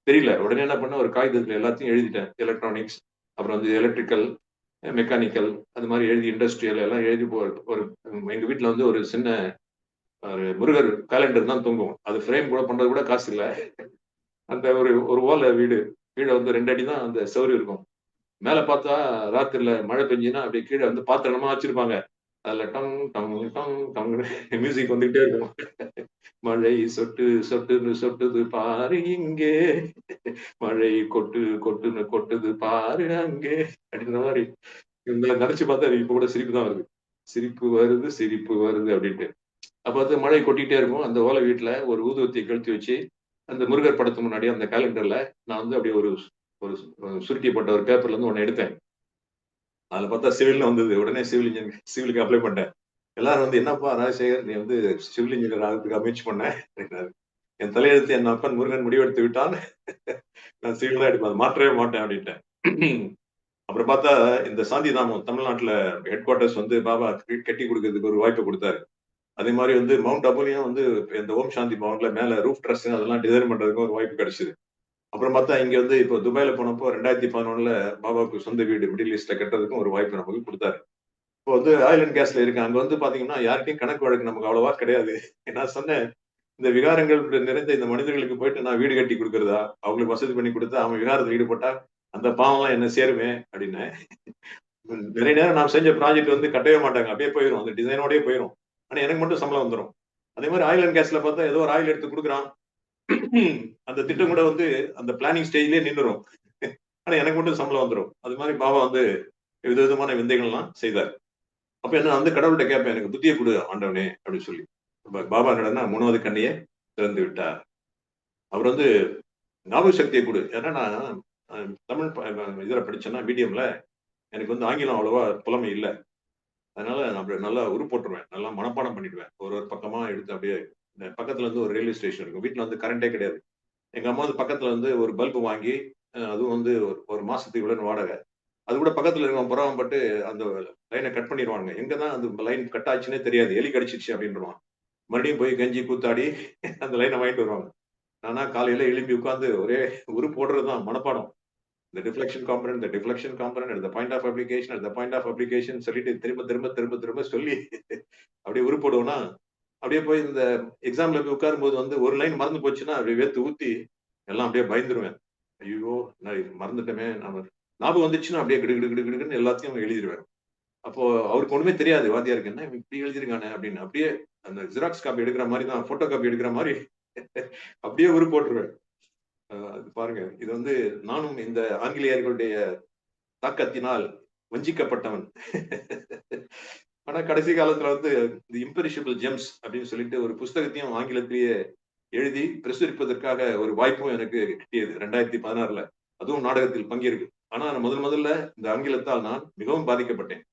S1: தெரியல. உடனே என்ன பண்ணேன், ஒரு காகிதத்துல எல்லாத்தையும் எழுதிட்டேன். எலக்ட்ரானிக்ஸ், அப்புறம் வந்து எலக்ட்ரிக்கல், மெக்கானிக்கல் அது மாதிரி எழுதி இண்டஸ்ட்ரியல் எல்லாம் எழுதி ஒரு எங்க வீட்ல வந்து ஒரு சின்ன ஒரு முருகர் கேலண்டர் தான் தொங்கும். அது ஃப்ரேம் கூட பண்றது கூட காசு இல்ல. அந்த ஒரு ஒரு ஓலை வீடு. கீழ வந்து 2 அடி தான் அந்த செவுரு இருக்கும். மேல பார்த்தா ராத்திரில மழை பெஞ்சுதுன்னா அப்படியே கீழ வந்து பாத்திரமா வச்சிருப்பாங்க. அதுல டங் டங் டங் டங்ன்னு மியூசிக் வந்துகிட்டே இருக்கும். மழை சொட்டு சொட்டுன்னு சொட்டுது பாரு இங்கே, மழை கொட்டு கொட்டுன்னு கொட்டுது பாரு அங்கே அப்படின்ற மாதிரி நினைச்சு பார்த்தா எனக்கு இப்ப கூட சிரிப்பு தான் வருது. சிரிப்பு வருது சிரிப்பு வருது அப்படின்ட்டு. அப்ப வந்து மழை கொட்டிட்டே இருக்கும். அந்த ஓலை வீட்டுல ஒரு ஊதுவத்தியை கொளுத்தி வச்சு அந்த முருகர் படத்துக்கு முன்னாடி அந்த கேலண்டர்ல நான் வந்து அப்படியே ஒரு ஒரு சுருட்டி போட்ட ஒரு பேப்பர்ல இருந்து ஒண்ணு எடுத்தேன். அதுல பார்த்தா சிவில்னு வந்தது. உடனே சிவிலுக்கு அப்ளை பண்ணிட்டேன். எல்லாரும் வந்து என்னப்பா ராஜசேகர் நீ வந்து சிவில் இன்ஜினியர் ஆகிறதுக்கு முயற்சி பண்ண அப்படின்னாரு. என் தலையெழுத்து என் அப்பன் முருகன் முடிவெடுத்து விட்டான். நான் சிவில் தான் எடுப்பேன். அதை மாற்றவே மாட்டேன் அப்படின்ட்டேன். அப்புறம் பார்த்தா இந்த சாந்திதாமம் தமிழ்நாட்டுல ஹெட் குவார்டர்ஸ் வந்து பாபா கட்டி கொடுக்கறதுக்கு ஒரு வாய்ப்பு கொடுத்தாரு. அதே மாதிரி வந்து மவுண்ட் அபுலையும் வந்து இந்த ஓம் சாந்தி பவன்ல மேல ரூஃப் ட்ரஸ் அதெல்லாம் டிசைன் பண்றதுக்கு ஒரு வாய்ப்பு கிடைச்சது. அப்புறம் பார்த்தா இங்க வந்து இப்போ துபாயில போனப்போ 2011ல பாபாவுக்கு சொந்த வீடு மிடில் ஈஸ்ட்ல கட்டுறதுக்கும் ஒரு வாய்ப்பு நமக்கு கொடுத்தாரு. இப்போ வந்து ஆயில் அண்ட் கேஸ்ல இருக்கு. அங்க வந்து பாத்தீங்கன்னா யார்கிட்டயும் கணக்கு வழக்கு நமக்கு அவ்வளவா கிடையாது. நான் சொன்னேன், இந்த விகாரங்கள் நிறைந்த இந்த மனிதர்களுக்கு போயிட்டு நான் வீடு கட்டி கொடுக்கறதா, அவங்களுக்கு வசதி பண்ணி கொடுத்தா அவங்க விகாரத்துல ஈடுபட்டா அந்த பாவம்லாம் என்ன சேருமே அப்படின்னு. நிறைய நேரம் நான் செஞ்ச ப்ராஜெக்ட் வந்து கட்டவே மாட்டாங்க. அப்படியே போயிடும். அந்த டிசைனோடயே போயிடும். ஆனா எனக்கு மட்டும் சம்பளம் வந்துடும். அதே மாதிரி ஆயில் அண்ட் கேஸ்ல பார்த்தா ஏதோ ஒரு ஆயில் எடுத்து கொடுக்குறான். அந்த திட்டம் கூட வந்து அந்த பிளானிங் ஸ்டேஜ்லயே நின்னுரும். ஆனா எனக்கு மட்டும் சம்பளம் வந்துடும். அது மாதிரி பாபா வந்து விதவிதமான விந்தைகள்லாம் செய்தார். அப்ப என்ன வந்து கடவுள்கிட்ட கேட்பேன், எனக்கு புத்தியை கொடு ஆண்டவனே அப்படின்னு சொல்லி. பாபா என்னடா 3வது கண்ணையே திறந்து விட்டார். அவர் வந்து ஞாபக சக்தியை கொடு. ஏன்னா நான் தமிழ் இதுல படிச்சேன்னா மீடியம்ல எனக்கு வந்து ஆங்கிலம் அவ்வளவா புலமை இல்லை. அதனால நான் அப்படியே நல்லா உருப்போட்டுருவேன். நல்லா மனப்பாடம் பண்ணிடுவேன். ஒரு ஒரு பக்கமா எடுத்து அப்படியே பக்கத்துல இருந்து ஒரு ரயில்வே ஸ்டேஷன் இருக்கும். வீட்டுல வந்து கரண்டே கிடையாது. எங்க அம்மா வந்து பக்கத்துல வந்து ஒரு பல்பு வாங்கி அதுவும் வந்து ஒரு மாசத்துக்கு இவ்வளவு வாடகை. அது கூட பக்கத்துல இருக்கவன் பொறாமப்பட்டு அந்த லைனை கட் பண்ணிடுவானுங்க. எங்கதான் அந்த லைன் கட் ஆச்சுன்னே தெரியாது. எலி கடிச்சிருச்சு அப்படின்றான். மறுபடியும் போய் கெஞ்சி கூத்தாடி அந்த லைனை வாங்கிட்டு வருவாங்க. நானா காலையில எழுப்பி உட்கார்ந்து ஒரே உரு போடுறதுதான் மனப்பாடம். இந்த டிஃப்ளெக்ஷன் காம்பனன்ட், இந்த டிஃப்ளெக்ஷன் காம்பனன்ட், இந்த பாயிண்ட் ஆஃப் அப்ளிகேஷன், இந்த பாயிண்ட் ஆஃப் அப்ளிகேஷன் சொல்லிட்டு திரும்ப திரும்ப திரும்ப திரும்ப சொல்லி அப்படியே உரு போடுவோம்னா, அப்படியே போய் இந்த எக்ஸாம்ல போய் உட்காரும்போது வந்து ஒரு லைன் மறந்து போச்சுன்னா அப்படியே வேர்த்து ஊத்தி எல்லாம் அப்படியே பயந்துருவேன். ஐயோ நான் இது மறந்துட்டோமே நம்ம ஞாபகம் வந்துச்சுன்னா அப்படியே கிடு கிடு கிடு கிடுன்னு எல்லாத்தையும் எழுதிடுவேன். அப்போ அவருக்கு ஒண்ணுமே தெரியாது வாத்தியாருக்கு. என்ன இவன் இப்படி எழுதிருக்கானே அப்படின்னு. அப்படியே அந்த ஜெராக்ஸ் காப்பி எடுக்கிற மாதிரி தான், போட்டோ காப்பி எடுக்கிற மாதிரி அப்படியே உரு போட்டுருவேன். அது பாருங்க. இது வந்து நானும் இந்த ஆங்கிலேயர்களுடைய தாக்கத்தினால் வஞ்சிக்கப்பட்டவன். ஆனா கடைசி காலத்துல வந்து தி இம்பெரிஷபிள் ஜெம்ஸ் அப்படின்னு சொல்லிட்டு ஒரு புஸ்தகத்தையும் ஆங்கிலத்திலேயே எழுதி பிரசுரிப்பதற்காக ஒரு வாய்ப்பும் எனக்கு கிட்டியது 2016ல. அதுவும் நாடகத்தில் பங்கேற்கு. ஆனா நான் முதல்ல இந்த ஆங்கிலத்தால் நான் மிகவும் பாதிக்கப்பட்டேன்.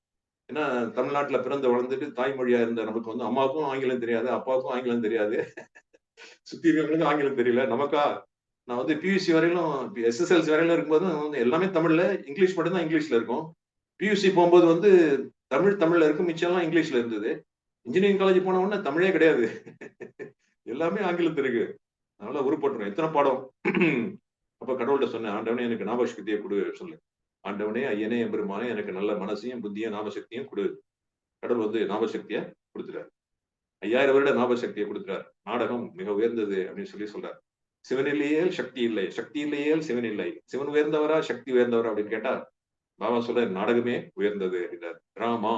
S1: ஏன்னா தமிழ்நாட்டுல பிறந்து வளர்ந்துட்டு தாய்மொழியா இருந்த நமக்கு வந்து அம்மாவுக்கும் ஆங்கிலம் தெரியாது, அப்பாவுக்கும் ஆங்கிலம் தெரியாது, சுத்தி இருக்கிறவங்களுக்கும் ஆங்கிலம் தெரியல. நமக்கா நான் வந்து பியூசி வரையிலும் எஸ்எஸ்எல்சி வரையிலும் இருக்கும்போது வந்து எல்லாமே தமிழ்ல, இங்கிலீஷ் மட்டும் தான் இங்கிலீஷ்ல இருக்கும். பியூசி போகும்போது வந்து தமிழ்ல இருக்கும், மிச்சம் எல்லாம் இங்கிலீஷ்ல இருந்தது. இன்ஜினியரிங் காலேஜ் போன உடனே தமிழே கிடையாது. எல்லாமே ஆங்கிலத்துல இருக்கு. அதனால உருப்பட்டுரும். எத்தனை பாடம். அப்ப கடவுள்கிட்ட சொன்னேன், ஆண்டவனே எனக்கு ஞாபக சக்தியை கொடு சொல்லு. ஆண்டவனே ஐயனே எம்பெருமானே எனக்கு நல்ல மனசையும் புத்தியும் ஞாபக சக்தியும் கொடு. கடவுள் வந்து ஞாபக சக்தியை கொடுத்துட்டார். 5000 வருட ஞாபக சக்தியை கொடுக்கிறார். நாடகம் மிக உயர்ந்தது அப்படின்னு சொல்லி சொல்றார். சிவன் இல்லையேல் சக்தி இல்லை, சக்தி இல்லையேல் சிவன் இல்லை. சிவன் உயர்ந்தவரா சக்தி உயர்ந்தவரா அப்படின்னு கேட்டா பாபா சொல்ற நாடகமே உயர்ந்தது அப்படின்றார். ராமா,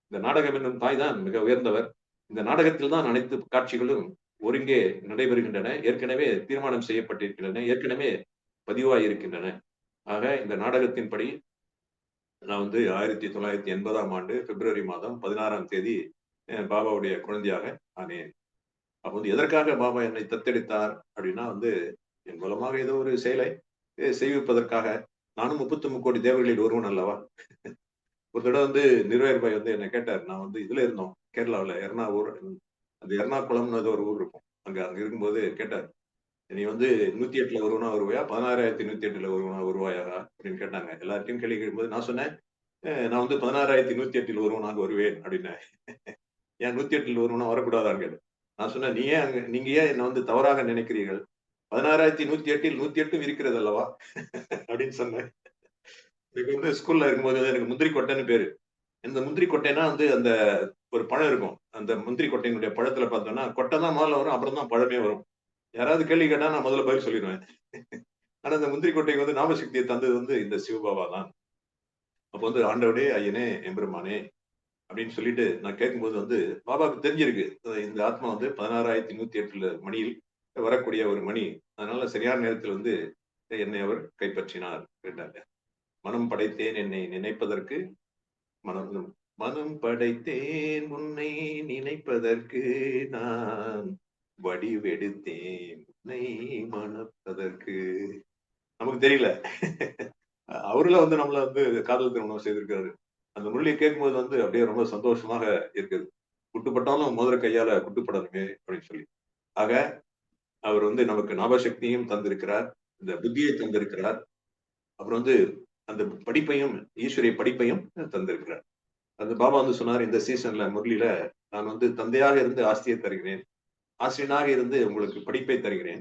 S1: இந்த நாடகம் என்னும் தாய் தான் மிக உயர்ந்தவர். இந்த நாடகத்தில் தான் அனைத்து காட்சிகளும் ஒருங்கே நடைபெறுகின்றன. ஏற்கனவே தீர்மானம் செய்யப்பட்டிருக்கின்றன. ஏற்கனவே பதிவாயிருக்கின்றன. ஆக இந்த நாடகத்தின்படி நான் வந்து 1980ஆம் ஆண்டு பிப்ரவரி மாதம் 16ஆம் தேதி பாபாவுடைய குழந்தையாக ஆனேன். அப்ப வந்து எதற்காக பாபா என்னை தத்தெடுத்தார் அப்படின்னா வந்து என் மூலமாக ஏதோ ஒரு செயலை செய்விப்பதற்காக. நானும் 33 கோடி தேவர்களில் ஒருவன் அல்லவா. ஒரு தடவை வந்து நிர்வேர் பாய் வந்து என்ன கேட்டார். நான் வந்து இதுல இருந்தோம் கேரளாவில் எர்ணாவூர், அந்த எர்ணாகுளம்னு ஏதோ ஒரு ஊர் இருக்கும். அங்க அங்க இருக்கும்போது கேட்டார், நீ வந்து 108ல வருவனா வருவாயா, 16,108ல வருவனா வருவாயா அப்படின்னு கேட்டாங்க. எல்லார்ட்டையும் கேள்வி கேட்கும்போது நான் சொன்னேன், நான் வந்து 16,108ல் ஒருவனாக வருவேன் அப்படின்னேன். ஏன் 108ல் ஒருவனா வரக்கூடாதான்னு கேட்டேன். நான் சொன்னேன், நீங்க ஏன் என்ன வந்து தவறாக நினைக்கிறீர்கள், 16,108ல் 108ம் இருக்கிறது அல்லவா அப்படின்னு சொன்னேன். எனக்கு வந்து ஸ்கூல்ல இருக்கும்போது எனக்கு முந்திரி கொட்டைன்னு பேரு. இந்த முந்திரி கொட்டைனா வந்து அந்த ஒரு பழம் இருக்கும். அந்த முந்திரி கொட்டையினுடைய பழத்துல பார்த்தோம்னா கொட்டை தான் முதல்ல வரும், அப்புறம் தான் பழமே வரும். யாராவது கேள்வி கேட்டா நான் முதல்ல பதில் சொல்லிடுவேன். ஆனா இந்த முந்திரி கொட்டைக்கு வந்து ஞாபக சக்தியை தந்தது வந்து இந்த சிவபாபா தான். அப்ப வந்து ஆண்டவரே, ஐயனே, எம்பெருமானே அப்படின்னு சொல்லிட்டு நான் கேட்கும்போது வந்து பாபாவுக்கு தெரிஞ்சிருக்கு. இந்த ஆத்மா வந்து 16,108 மணியில் வரக்கூடிய ஒரு மணி. அதனால சரியான நேரத்தில் வந்து என்னை அவர் கைப்பற்றினார் கேட்டாங்க. மனம் படைத்தேன் என்னை நினைப்பதற்கு, மனம் மனம் படைத்தேன் உன்னை நினைப்பதற்கு, நான் வடிவெடுத்தேன் உன்னை மணப்பதற்கு. நமக்கு தெரியல. அவருல வந்து நம்மள வந்து காதல் திருமணம் செய்திருக்காரு. அந்த முரளியை கேட்கும்போது வந்து அப்படியே ரொம்ப சந்தோஷமாக இருக்குது. குட்டுப்பட்டாலும் மோதிர கையால குட்டுப்படணுமே அப்படின்னு சொல்லி. ஆக அவர் வந்து நமக்கு ஞாபகசக்தியும் தந்திருக்கிறார், இந்த புத்தியை தந்திருக்கிறார். அப்புறம் வந்து அந்த படிப்பையும், ஈஸ்வரிய படிப்பையும் தந்திருக்கிறார். அந்த பாபா வந்து சொன்னார், இந்த சீசன்ல முரளியில நான் வந்து தந்தையாக இருந்து ஆஸ்தியை தருகிறேன், ஆசிரியனாக இருந்து உங்களுக்கு படிப்பை தருகிறேன்,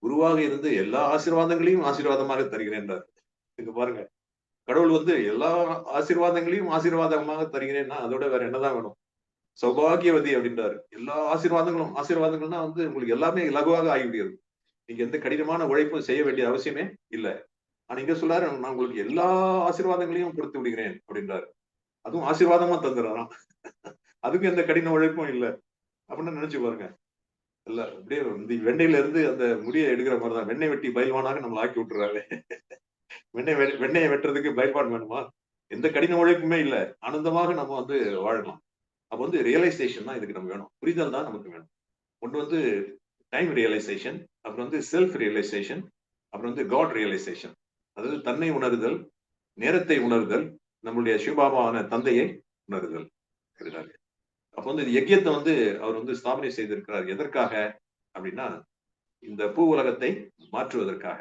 S1: குருவாக இருந்து எல்லா ஆசீர்வாதங்களையும் ஆசீர்வாதமாக தருகிறேன்றார். இங்க பாருங்க, கடவுள் வந்து எல்லா ஆசீர்வாதங்களையும் ஆசீர்வாதமாக தருகிறேன்னா அதோட வேற என்னதான் வேணும். சௌபாகியவதி அப்படின்றாரு. எல்லா ஆசீர்வாதங்களும், ஆசீர்வாதங்கள்னா வந்து உங்களுக்கு எல்லாமே இலகுவாக ஆகிவிடுகிறது. நீங்க எந்த கடினமான உழைப்பும் செய்ய வேண்டிய அவசியமே இல்ல. ஆனா இங்க சொல்றாரு, நான் உங்களுக்கு எல்லா ஆசீர்வாதங்களையும் கொடுத்து விடுகிறேன் அப்படின்றாரு. அதுவும் ஆசீர்வாதமா தந்துடுறாராம். அதுக்கும் எந்த கடின உழைப்பும் இல்ல அப்படின்னு நினைச்சு பாருங்க. இல்ல அப்படியே இந்த வெண்ணெயில இருந்து அந்த முடியை எடுக்கிற மாதிரிதான், வெண்ணெய் வெட்டி பயில்வானாக நம்மளை ஆக்கி விட்டுறாரு. வெண்ணெயை வெட்டுறதுக்கு பயில்வான் வேணுமா? எந்த கடின உழைப்புமே இல்ல. ஆனந்தமாக நம்ம வந்து வாழலாம். அப்ப வந்து ரியலைசேஷன் தான் இதுக்கு நமக்கு வேணும். புரிதல் தான் நமக்கு வேணும். ஒன்று வந்து டைம் ரியலைசேஷன், அப்புறம் வந்து செல்ஃப் ரியலைசேஷன், அப்புறம் வந்து காட் ரியலைசேஷன். அதாவது தன்னை உணர்தல், நேரத்தை உணர்தல், நம்மளுடைய சிவபாபாவான தந்தையை உணர்தல். அப்ப வந்து இது யஜ்யத்தை வந்து அவர் வந்து ஸ்தாபனை செய்திருக்கிறார். எதற்காக அப்படின்னா, இந்த பூ உலகத்தை மாற்றுவதற்காக.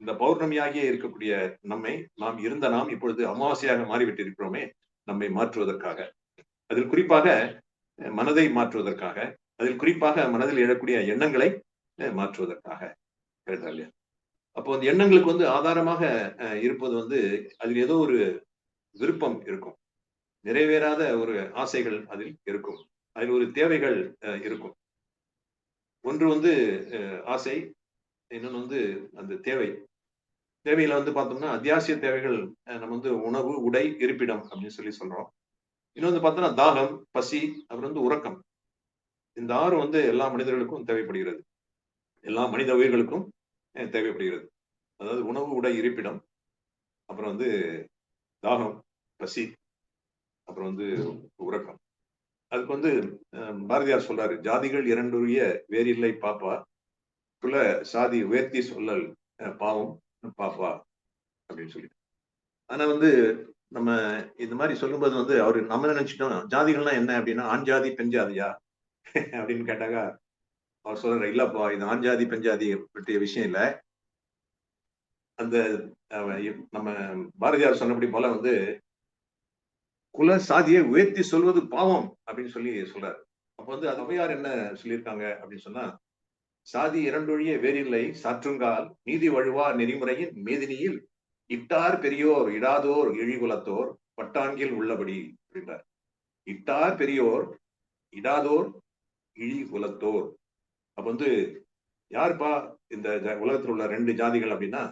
S1: இந்த பௌர்ணமியாகியே இருக்கக்கூடிய நம்மை, நாம் இப்பொழுது அமாவாசையாக மாறிவிட்டு இருக்கிறோமே, நம்மை மாற்றுவதற்காக. அதில் குறிப்பாக மனதை மாற்றுவதற்காக, அதில் குறிப்பாக மனதில் எழக்கூடிய எண்ணங்களை மாற்றுவதற்காக. இல்லையா? அப்போ அந்த எண்ணங்களுக்கு வந்து ஆதாரமாக இருப்பது வந்து அதில் ஏதோ ஒரு விருப்பம் இருக்கும், நிறைவேறாத ஒரு ஆசைகள் அதில் இருக்கும், அதில் ஒரு தேவைகள் இருக்கும். ஒன்று வந்து ஆசை, இன்னொன்று வந்து அந்த தேவை. தேவையில வந்து பார்த்தோம்னா அத்தியாவசிய தேவைகள், நம்ம வந்து உணவு, உடை, இருப்பிடம் அப்படின்னு சொல்லி சொல்றோம். இன்னொன்று பார்த்தோம்னா தாகம், பசி, அப்புறம் வந்து உறக்கம். இந்த 6 வந்து எல்லா மனிதர்களுக்கும் தேவைப்படுகிறது. எல்லா மனித உயிர்களுக்கும் தேவைப்படுகிறது. அதாவது உணவு, உடை, இருப்பிடம், அப்புறம் வந்து தாகம், பசி, அப்புறம் வந்து உறக்கம். அதுக்கு வந்து பாரதியார் சொல்றாரு, ஜாதிகள் இரண்டுரிய வேறில்லை பாப்பா, குல சாதி உயர்த்தி சொல்லல் பாவம் பாப்பா அப்படின்னு சொல்லி. ஆனா வந்து நம்ம இந்த மாதிரி சொல்லும்போது வந்து அவரு நம்ம நினைச்சிட்டோம் ஜாதிகள்னா என்ன அப்படின்னா ஆண் ஜாதி பெண் ஜாதியா அப்படின்னு கேட்டாங்க. அவர் சொல்றாரு, இல்லப்பா இது ஆண் ஜாதி பெண் ஜாதி பற்றிய விஷயம் இல்ல. அந்த நம்ம பாரதியார் சொன்னபடி போல வந்து குல சாதியை உயர்த்தி சொல்வது பாவம் அப்படின்னு சொல்லி சொல்றாரு. அப்ப வந்து அது ஔவையார் என்ன சொல்லியிருக்காங்க அப்படின்னு சொன்னா, சாதி இரண்டொழிய வேறில்லை சாற்றுங்கால் நீதி வழுவா நெறிமுறையின் மேதினியில் இட்டார் பெரியோர் இடாதோர் இழிகுலத்தோர் பட்டாங்கில் உள்ளபடி அப்படின்றார். இட்டார் பெரியோர் இடாதோர் இழிகுலத்தோர். அப்ப வந்து யாருப்பா இந்த உலகத்தில் உள்ள 2 ஜாதிகள் அப்படின்னா,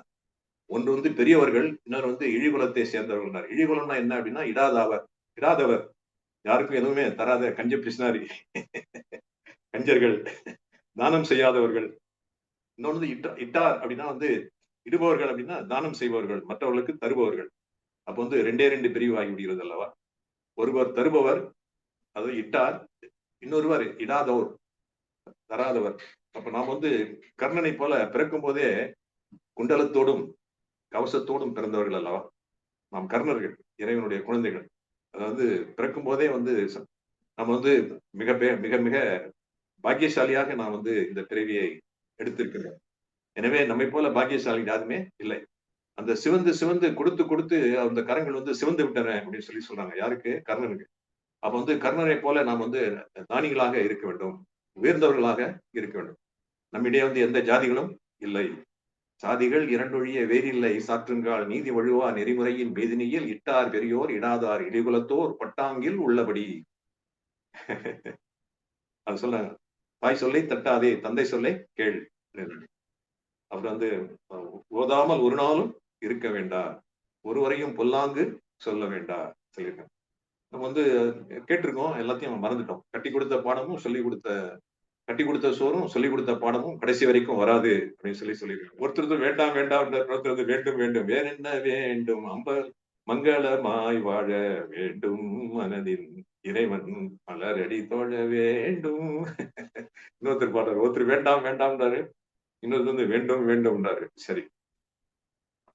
S1: ஒன்று வந்து பெரியவர்கள், இன்னொரு வந்து இழிகுலத்தை சேர்ந்தவர்கள். இழிகுலம்னா என்ன அப்படின்னா இடாதவர், இடாதவர், யாருக்கும் எதுவுமே தராத கஞ்ச பிசினாரி, கஞ்சர்கள், தானம் செய்யாதவர்கள். இன்னொன்று இட்டார் அப்படின்னா வந்து இடுபவர்கள் அப்படின்னா தானம் செய்பவர்கள், மற்றவர்களுக்கு தருபவர்கள். அப்ப வந்து ரெண்டே ரெண்டு பிரிவு ஆகி விடுகிறது அல்லவா. ஒருவர் தருபவர், அது இட்டார், இன்னொருவர் இடாதவர், தராதவர். அப்ப நாம் வந்து கர்ணனை போல பிறக்கும் போதே குண்டலத்தோடும் கவசத்தோடும் பிறந்தவர்கள் அல்லவா. நாம் கர்ணர்கள், இறைவனுடைய குழந்தைகள். அதாவது பிறக்கும் போதே வந்து நம்ம வந்து மிக மிக மிக பாக்கியசாலியாக நான் வந்து இந்த பிறவியை எடுத்திருக்கிறேன். எனவே நம்மை போல பாக்கியசாலி யாருமே இல்லை. அந்த சிவந்து சிவந்து கொடுத்து கொடுத்து அந்த கரங்கள் வந்து சிவந்து விட்டன அப்படின்னு சொல்லி சொல்றாங்க. யாருக்கு? கர்ணனுக்கு. அப்ப வந்து கர்ணரை போல நாம் வந்து ஞானிகளாக இருக்க வேண்டும், உயர்ந்தவர்களாக இருக்க வேண்டும். நம்மிடையே வந்து எந்த ஜாதிகளும் இல்லை. சாதிகள் இரண்டொழிய வேறில்லை சாற்றுங்கால் நீதி வழுவா நெறிமுறையின் வேதினியில் இட்டார் பெரியோர் இடாதார் இடிகுலத்தோர் பட்டாங்கில் உள்ளபடி. அது சொல்றாங்க. தாய் சொல்லை தட்டாதே, தந்தை சொல்லை கேள். அப்புறம் வந்து ஓதாமல் ஒரு நாளும் இருக்க வேண்டாம், ஒருவரையும் பொல்லாங்கு சொல்ல வேண்டாம் சொல்லியிருக்காங்க. நம்ம வந்து கேட்டிருக்கோம், எல்லாத்தையும் மறந்துட்டோம். கட்டி கொடுத்த பாடமும் கட்டி கொடுத்த சோறும் சொல்லி கொடுத்த பாடமும் கடைசி வரைக்கும் வராது அப்படின்னு சொல்லியிருக்காங்க. ஒருத்தர் வேண்டாம் வேண்டாம், ஒருத்தர் வந்து வேண்டும் வேண்டும், வேற என்ன வேண்டும், மங்களமாய் வாழ வேண்டும் மனதில் இறைவன் மலரடி தோழ வேண்டும். இன்னொருத்தர் பாடுறாரு, ஒருத்தர் வேண்டாம் வேண்டாம்ன்றாரு, இன்னொருத்தர் வந்து வேண்டும் வேண்டும்ன்றாரு. சரி,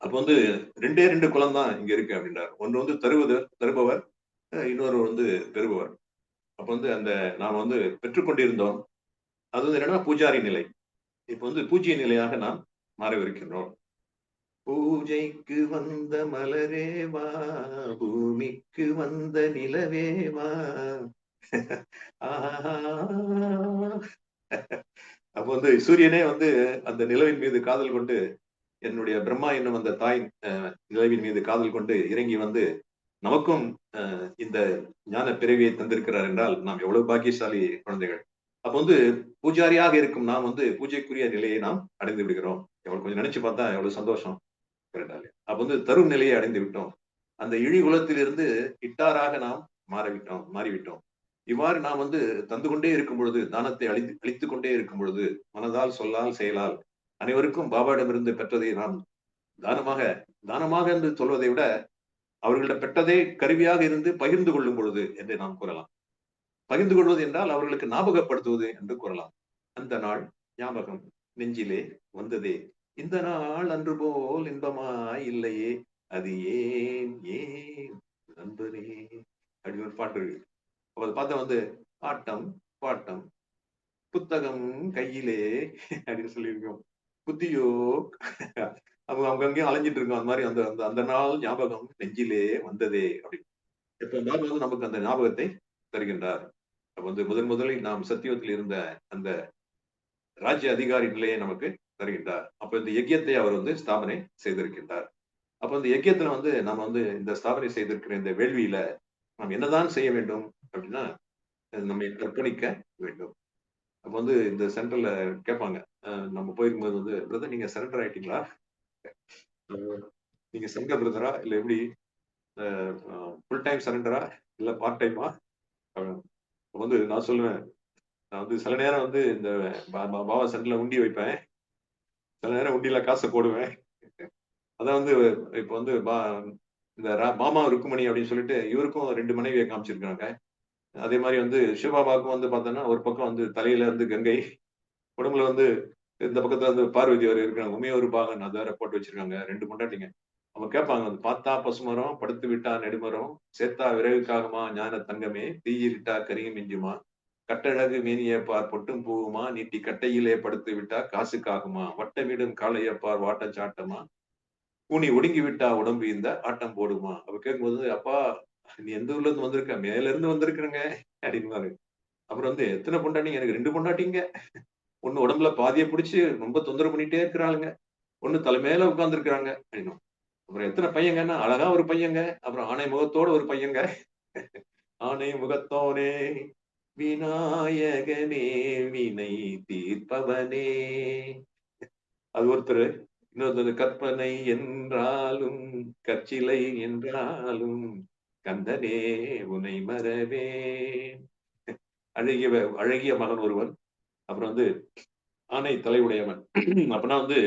S1: அப்ப வந்து ரெண்டே ரெண்டு குலம் தான் இங்க இருக்கு அப்படின்றாரு. ஒன்று வந்து தருபவர், இன்னொரு வந்து பெறுபவர். அப்ப வந்து அந்த நாம வந்து பெற்றுக்கொண்டிருந்தோம். அது வந்து என்னன்னா பூஜாரி நிலை. இப்ப வந்து பூஜ்ய நிலையாக நாம் மாறவிருக்கின்றோம். பூஜைக்கு வந்த மலரேவா, பூமிக்கு வந்த நிலவேவா. அப்ப வந்து சூரியனே வந்து அந்த நிலவின் மீது காதல் கொண்டு, என்னுடைய பிரம்மா என்னும் அந்த தாய் நிலவின் மீது காதல் கொண்டு இறங்கி வந்து நமக்கும் இந்த ஞான பிறவியை தந்திருக்கிறார் என்றால் நாம் எவ்வளவு பாக்கியசாலி குழந்தைகள். அப்ப வந்து பூஜாரியாக இருக்கும் நாம் வந்து பூஜைக்குரிய நிலையை நாம் அடைந்து விடுகிறோம். எவ்வளவு கொஞ்சம் நினைச்சு பார்த்தா எவ்வளவு சந்தோஷம். அப்ப வந்து தரும் நிலையை அடைந்து விட்டோம். அந்த இழி குலத்திலிருந்து இட்டாராக நாம் மாறிவிட்டோம். இவ்வாறு நாம் வந்து தந்து கொண்டே இருக்கும் பொழுது, தானத்தை அளித்துக் கொண்டே இருக்கும் பொழுது, மனதால் சொல்லால் செயலால் அனைவருக்கும் பாபாவிடமிருந்து பெற்றதை நாம் தானமாக தானமாக என்று சொல்வதை விட அவர்களிடம் பெற்றதே கருவியாக இருந்து பகிர்ந்து கொள்ளும் பொழுது என்று நாம் கூறலாம். பகிர்ந்து கொள்வது என்றால் அவர்களுக்கு ஞாபகப்படுத்துவது என்று கூறலாம். அந்த நாள் ஞாபகம் நெஞ்சிலே வந்ததே, இந்த நாள் அன்று போல் இன்பமாய் இல்லையே, அது ஏன் ஏன் நண்பனே அப்படின்னு ஒரு பாட்டு இருக்கு. அப்ப அதை பார்த்தா வந்து ஆட்டம் பாட்டம் புத்தகம் கையிலே அப்படின்னு சொல்லியிருக்கோம். புத்தியோ அவங்க அங்கங்கேயும் அலைஞ்சிட்டு இருக்கோம். அந்த மாதிரி அந்த அந்த நாள் ஞாபகம் நெஞ்சிலே வந்ததே அப்படின்னு. இப்ப பாபா வந்து நமக்கு அந்த ஞாபகத்தை தருகின்றார். அப்ப வந்து முதலில் நாம் சத்தியத்தில் இருந்த அந்த ராஜ்ய அதிகாரி நிலையை நமக்கு தருகின்றார். அப்ப இந்த யஜ்யத்தை அவர் வந்து ஸ்தாபனை செய்திருக்கின்றார். அப்ப இந்த யஜ்யத்துல வந்து நம்ம வந்து இந்த ஸ்தாபனை செய்திருக்கிற இந்த வேள்வியில நாம் என்னதான் செய்ய வேண்டும் அப்படின்னா, நம்மை அர்ப்பணிக்க வேண்டும். அப்ப வந்து இந்த சென்டர்ல கேட்பாங்க, நம்ம போயிருக்கும்போது வந்து, பிரதர் நீங்க சரண்டர் ஆயிட்டீங்களா, நீங்க சங்க பிரதரா இல்ல எப்படி, ஃபுல் டைம் சரண்டரா இல்ல பார்ட் டைமா வந்து நான் சொல்லுவேன். நான் வந்து சில நேரம் வந்து இந்த பாபா சென்டர்ல உண்டி வைப்பேன், சில நேரம் உண்டியில காசை போடுவேன். அதான் வந்து இப்ப வந்து இந்த மாமா ருக்குமணி அப்படின்னு சொல்லிட்டு இவருக்கும் 2 மனைவியை காமிச்சிருக்காங்க. அதே மாதிரி வந்து சிவபாபாவுக்கும் வந்து பார்த்தோன்னா ஒரு பக்கம் வந்து தலையில வந்து கங்கை, உடம்புல வந்து இந்த பக்கத்துல வந்து பார்வதி அவர் இருக்காங்க, உமையொரு பாகன் அது வேற போட்டு வச்சிருக்காங்க. 2 பொண்டாட்டிங்க. அவங்க கேட்பாங்க, வந்து பார்த்தா பசுமரம் படுத்து விட்டா நெடுமரம் சேத்தா விறகுக்காகமா ஞான தங்கமே தீயிலிட்டா கரியும் மிஞ்சுமா கட்டழகு மேனியப்பார் பொட்டும் பூவுமா நீட்டி கட்டையிலே படுத்து விட்டா காசுக்காகுமா வட்ட வீடும் காளையப்பார் வாட்ட சாட்டமா ஊனி ஒடுங்கி விட்டா உடம்பு இந்த ஆட்டம் போடுமா. அப்ப கேட்கும்போது, அப்பா நீ எந்த ஊர்ல இருந்து வந்திருக்க, மேல இருந்து வந்திருக்கிறேங்க அப்படின்பாரு. அப்புறம் வந்து எத்தனை பொண்டாட்டிங்க, எனக்கு 2 பொண்டாட்டிங்க, ஒண்ணு உடம்புல பாதியை பிடிச்சு ரொம்ப தொந்தரவு பண்ணிட்டே இருக்கிறாளுங்க, ஒண்ணு தலைமையில உட்கார்ந்து இருக்கிறாங்க அப்படின்னும். அப்புறம் எத்தனை பையங்கன்னா, அழகா ஒரு பையங்க, அப்புறம் ஆணை முகத்தோட ஒரு பையங்க. ஆணை முகத்தோனே விநாயகனே வினை தீர்ப்பவனே அது ஒருத்தர். இன்னொருத்தர் கற்பனை என்றாலும் கற்சிலை என்றாலும் கந்தனே உனை மறவே. அழகிய அழகிய மகன் ஒருவன், அப்புறம் வந்து ஆணை தலை உடையவன். அப்படின்னா வந்து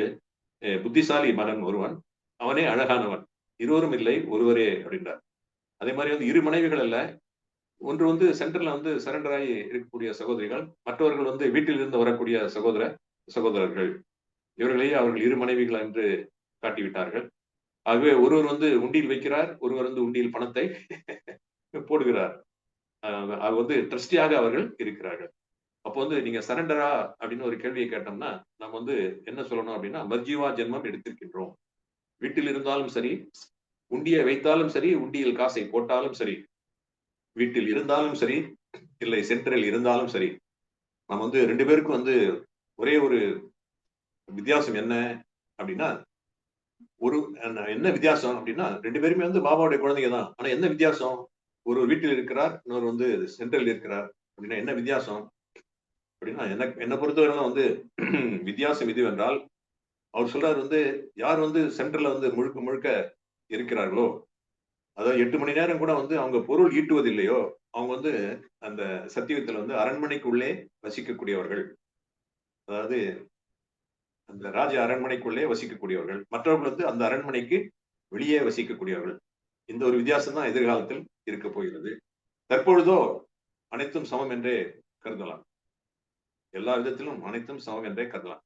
S1: புத்திசாலி மகன் ஒருவன், அவனே அழகானவன். இருவரும் இல்லை ஒருவரே அப்படின்றார். அதே மாதிரி வந்து இரு மனைவிகள் அல்ல, ஒன்று வந்து சென்டர்ல வந்து சரண்டர் ஆகி இருக்கக்கூடிய சகோதரிகள், மற்றவர்கள் வந்து வீட்டில் இருந்து வரக்கூடிய சகோதரர்கள். இவர்களையே அவர்கள் இரு மனைவிகள் என்று காட்டிவிட்டார்கள். ஆகவே ஒருவர் வந்து உண்டியில் வைக்கிறார், ஒருவர் வந்து உண்டியில் பணத்தை போடுகிறார். அது வந்து ட்ரஸ்டியாக அவர்கள் இருக்கிறார்கள். அப்போ வந்து நீங்க சரண்டரா அப்படின்னு ஒரு கேள்வியை கேட்டோம்னா நம்ம வந்து என்ன சொல்லணும் அப்படின்னா, மர்ஜீவா ஜென்மம் எடுத்திருக்கின்றோம். வீட்டில் இருந்தாலும் சரி, உண்டியை வைத்தாலும் சரி, உண்டியில் காசை போட்டாலும் சரி, வீட்டில் இருந்தாலும் சரி, இல்லை சென்டரில் இருந்தாலும் சரி, நம்ம வந்து 2 பேருக்கும் வந்து ஒரே ஒரு வித்தியாசம் என்ன அப்படின்னா, என்ன வித்தியாசம் அப்படின்னா 2 பேருமே வந்து பாபாவுடைய குழந்தைங்க தான். ஆனா என்ன வித்தியாசம்? ஒரு வீட்டில் இருக்கிறார், இன்னொரு வந்து சென்ட்ரல் இருக்கிறார். அப்படின்னா என்ன வித்தியாசம்? அப்படின்னா என்ன பொறுத்தவரையிலும் வந்து வித்தியாசம் இதுவென்றால், அவர் சொல்றாரு வந்து யார் வந்து சென்டர்ல வந்து முழுக்க முழுக்க இருக்கிறார்களோ, அதாவது 8 மணி நேரம் கூட வந்து அவங்க பொருள் ஈட்டுவதில்லையோ, அவங்க வந்து அந்த சத்தியுகத்துல வந்து அரண்மனைக்குள்ளே வசிக்கக்கூடியவர்கள். அதாவது அந்த ராஜ அரண்மனைக்குள்ளே வசிக்கக்கூடியவர்கள். மற்றவர்கள் வந்து அந்த அரண்மனைக்கு வெளியே வசிக்கக்கூடியவர்கள். இந்த ஒரு வித்தியாசம் தான் எதிர்காலத்தில் இருக்க போகிறது. தற்பொழுதோ அனைத்தும் சமம் என்றே கருதலாம். எல்லா விதத்திலும் அனைத்தும் சமம் என்றே கருதலாம்.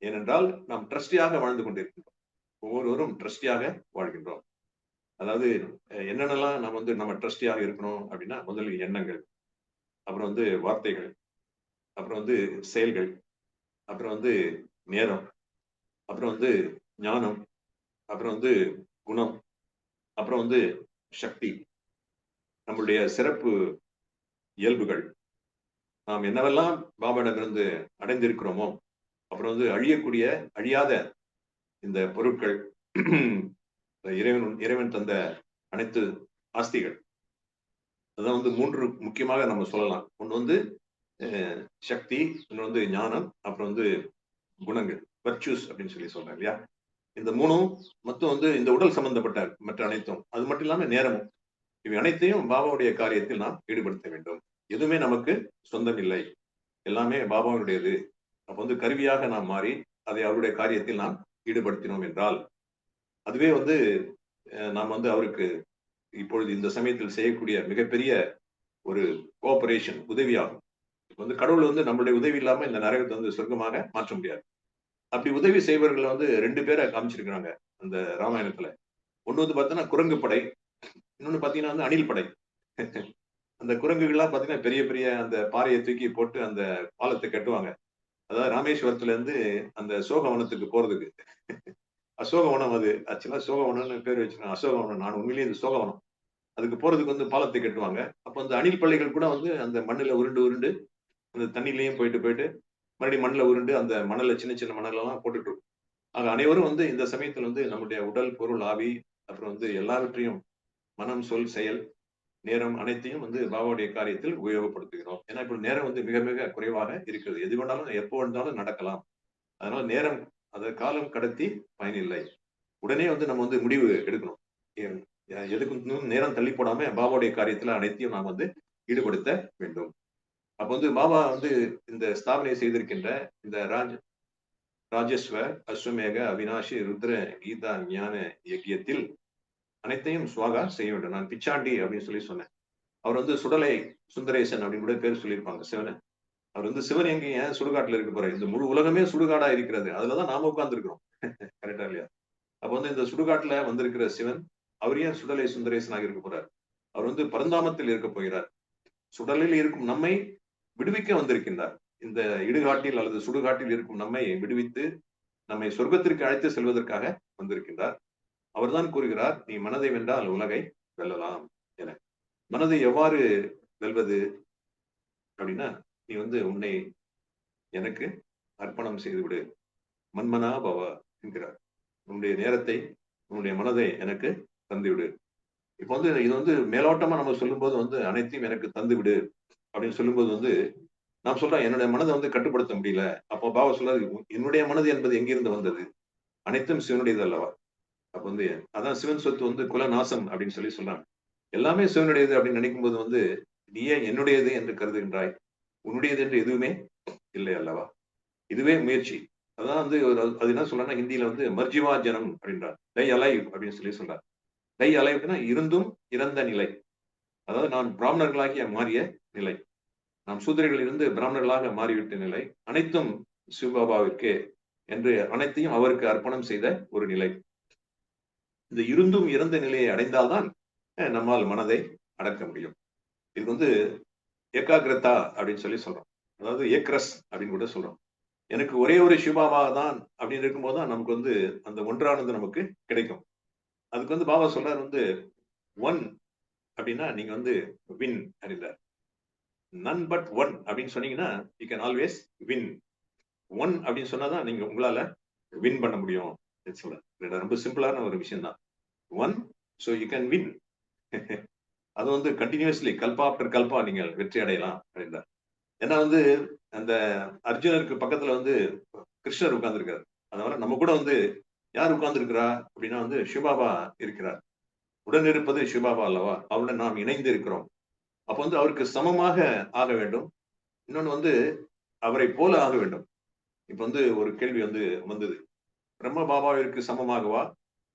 S1: ஏனென்றால் நாம் ட்ரஸ்டியாக வாழ்ந்து கொண்டிருக்கின்றோம். ஒவ்வொருவரும் ட்ரஸ்டியாக வாழ்கின்றோம். அதாவது என்னென்னலாம் நம்ம வந்து நம்ம ட்ரஸ்டியாக இருக்கணும் அப்படின்னா, முதலில் எண்ணங்கள், அப்புறம் வந்து வார்த்தைகள், அப்புறம் வந்து செயல்கள், அப்புறம் வந்து நேரம், அப்புறம் வந்து ஞானம், அப்புறம் வந்து குணம், அப்புறம் வந்து சக்தி, நம்மளுடைய சிறப்பு இயல்புகள், நாம் என்னவெல்லாம் பாபாவிடமிருந்து அடைந்திருக்கிறோமோ, அப்புறம் வந்து அழியாத இந்த பொருட்கள், இறைவன் தந்த அனைத்து ஆஸ்திகள். அதான் வந்து 3 முக்கியமாக நம்ம சொல்லலாம். ஒண்ணு வந்து சக்தி, இன்னொன்று வந்து ஞானம், அப்புறம் வந்து குணங்கள், வர்ச்சூஸ் அப்படின்னு சொல்லி சொல்றேன் இல்லையா? இந்த 3ம் மொத்தம் வந்து இந்த உடல் சம்பந்தப்பட்ட மற்ற அனைத்தும். அது மட்டும் இல்லாம நேரமும். இவை அனைத்தையும் பாபாவுடைய காரியத்தில் நாம் ஈடுபடுத்த வேண்டும். எதுவுமே நமக்கு சொந்தம் இல்லை. எல்லாமே பாபாவுடையது. அப்ப வந்து கருவியாக நாம் மாறி அதை அவருடைய காரியத்தில் நாம் ஈடுபடுத்தினோம் என்றால், அதுவே வந்து நாம் வந்து அவருக்கு இப்பொழுது இந்த சமயத்தில் செய்யக்கூடிய மிகப்பெரிய ஒரு கோஆபரேஷன், உதவியாகும். வந்து கடவுள் வந்து நம்மளுடைய உதவி இல்லாம இந்த நரகத்தை வந்து சொர்க்கமாக மாற்ற முடியாது. அப்படி உதவி செய்வர்கள் வந்து 2 பேரை காமிச்சிருக்கிறாங்க அந்த ராமாயணத்துல. ஒண்ணு வந்து பாத்தீங்கன்னா குரங்கு படை, இன்னொன்னு பாத்தீங்கன்னா வந்து அணில் படை. அந்த குரங்குகள்லாம் பாத்தீங்கன்னா பெரிய பெரிய அந்த பாறையை தூக்கி போட்டு அந்த பாலத்தை கட்டுவாங்க. அதாவது ராமேஸ்வரத்துல இருந்து அந்த சோகவனத்துக்கு போறதுக்கு. அசோகவனம் அது. ஆக்சுவலா சோகவனம்னு பேர் வச்சிருக்காங்க. அசோகவனம். நான் உண்மையிலேயே இது சோகவனம். அதுக்கு போறதுக்கு வந்து பாலத்தை கட்டுவாங்க. அப்ப அந்த அணில் பள்ளிகள் கூட வந்து அந்த மண்ணுல உருண்டு உருண்டு அந்த தண்ணியிலையும் போயிட்டு போயிட்டு மறுபடியும் மண்ணுல உருண்டு அந்த மணல சின்ன சின்ன மணலெல்லாம் போட்டுட்டு இருக்கும். ஆக அனைவரும் வந்து இந்த சமயத்துல வந்து நம்முடைய உடல், பொருள், ஆவி, அப்புறம் வந்து எல்லாவற்றையும் மனம், சொல், செயல், நேரம் அனைத்தையும் வந்து பாபாவுடைய காரியத்தில் உபயோகப்படுத்துகிறோம். ஏன்னா இப்ப நேரம் வந்து மிக மிக குறைவாக இருக்கிறது. எது வேணாலும் எப்போ வேணாலும் நடக்கலாம். அதனால நேரம் அந்த காலம் கடத்தி பயனில்லை. உடனே வந்து நம்ம வந்து முடிவு எடுக்கணும். எதுக்கு நேரம் தள்ளி போடாம பாபாவுடைய காரியத்துல அனைத்தையும் நாம் வந்து ஈடுபடுத்த வேண்டும். அப்ப வந்து பாபா வந்து இந்த ஸ்தாபனை செய்திருக்கின்ற இந்த ராஜஸ்வ, அஸ்வமேக, அவினாஷி, ருத்ர, கீதா, ஞான யஜ்யத்தில் அனைத்தையும் சுவாகா செய்ய வேண்டும். நான் பிச்சாண்டி அப்படின்னு சொல்லி சொன்னேன். அவர் வந்து சுடலை சுந்தரேசன் அப்படின்னு கூட பேர் சொல்லியிருப்பாங்க சிவனை. அவர் வந்து சிவன் எங்க ஏன் சுடுகாட்டுல இருக்க போறாரு? இந்த முழு உலகமே சுடுகாடா இருக்கிறது. அதுலதான் நாம உட்கார்ந்து இருக்கிறோம். கரெக்டா இல்லையா? அப்ப வந்து இந்த சுடுகாட்டுல வந்திருக்கிற சிவன் அவர் ஏன் சுடலை சுந்தரேசனாக இருக்க போறார்? அவர் வந்து பரந்தாமத்தில் இருக்க போகிறார். சுடலில் இருக்கும் நம்மை விடுவிக்க வந்திருக்கின்றார். இந்த இடுகாட்டில் அல்லது சுடுகாட்டில் இருக்கும் நம்மை விடுவித்து நம்மை சொர்க்கத்திற்கு அழைத்து செல்வதற்காக வந்திருக்கின்றார். அவர்தான் கூறுகிறார், நீ மனதை வென்றால் உலகை வெல்லலாம் என. மனதை எவ்வாறு வெல்வது அப்படின்னா, நீ வந்து உன்னை எனக்கு அர்ப்பணம் செய்து விடு. மன்மனா பவ என்கிறார். உன்னுடைய நேரத்தை, உன்னுடைய மனதை எனக்கு தந்துவிடு. இப்ப வந்து இது வந்து மேலோட்டமா நம்ம சொல்லும்போது வந்து அனைத்தையும் எனக்கு தந்து விடு அப்படின்னு சொல்லும்போது வந்து நான் சொல்றேன் என்னுடைய மனதை வந்து கட்டுப்படுத்த முடியல. அப்போ பாபா சொல்றாரு, என்னுடைய மனது என்பது எங்கிருந்து வந்தது? அனைத்தும் சிவனுடையது அல்லவா? அப்ப வந்து அதான் சிவன் சொத்து வந்து குல நாசம் அப்படின்னு சொல்லி சொல்றாங்க. எல்லாமே சிவனுடையது அப்படின்னு நினைக்கும் போது வந்து நீ ஏன் என்னுடையது என்று கருதுகின்றாய்? உன்னுடையது என்று எதுவுமே இல்லை அல்லவா? இதுவே முயற்சி. அதான் வந்து அது என்ன சொல்றாங்கன்னா ஹிந்தியில வந்து மர்ஜிவா ஜனம் அப்படின்றார். டை அலைவ் அப்படின்னு சொல்லி சொல்றார். டை அலைவ்னா இருந்தும் இறந்த நிலை. அதாவது நான் பிராமணர்களாகிய மாறிய நிலை. நாம் சூத்திரர்கள் இருந்து பிராமணர்களாக மாறிவிட்ட நிலை. அனைத்தும் சிவபாபாவிற்கே என்று அனைத்தையும் அவருக்கு அர்ப்பணம் செய்த ஒரு நிலை. இந்த இருந்தும் இறந்த நிலையை அடைந்தால்தான் நம்மால் மனதை அடக்க முடியும். இது வந்து ஏகாகிரதா அப்படின்னு சொல்லி சொல்றோம். அதாவது ஏக்ரஸ் அப்படின்னு கூட சொல்றோம். எனக்கு ஒரே ஒரு சிவபாபா தான் அப்படின்னு இருக்கும்போது தான் நமக்கு வந்து அந்த ஒன்றானது நமக்கு கிடைக்கும். அதுக்கு வந்து பாபா சொல்றாரு வந்து ஒன் அப்படின்னா நீங்க வந்து வின் அப்படின்றார். நன் பட் ஒன் அப்படின்னு சொன்னீங்கன்னா you can always win. One அப்படின்னு சொன்னாதான் நீங்க உங்களால வின் பண்ண முடியும் சொல்றேன். ரொம்ப சிம்பிளான ஒரு விஷயம் தான். One so you can win. அது வந்து கண்டினியூஸ்லி கல்பா ஆஃப்டர் கல்பா நீங்கள் வெற்றி அடையலாம் அப்படின்றார். ஏன்னா வந்து அந்த அர்ஜுனருக்கு பக்கத்துல வந்து கிருஷ்ணர் உட்கார்ந்துருக்காரு. அதனால நம்ம கூட வந்து யார் உட்கார்ந்து இருக்கிறா அப்படின்னா வந்து சிவபாபா இருக்கிறார். உடன் இருப்பது சிவபாபா அல்லவா, அவருடன் நாம் இணைந்து இருக்கிறோம். அப்ப வந்து அவருக்கு சமமாக ஆக வேண்டும். இன்னொன்னு வந்து அவரை போல ஆக வேண்டும். இப்ப வந்து ஒரு கேள்வி வந்து வந்தது, பிரம்ம பாபாவிற்கு சமமாகவா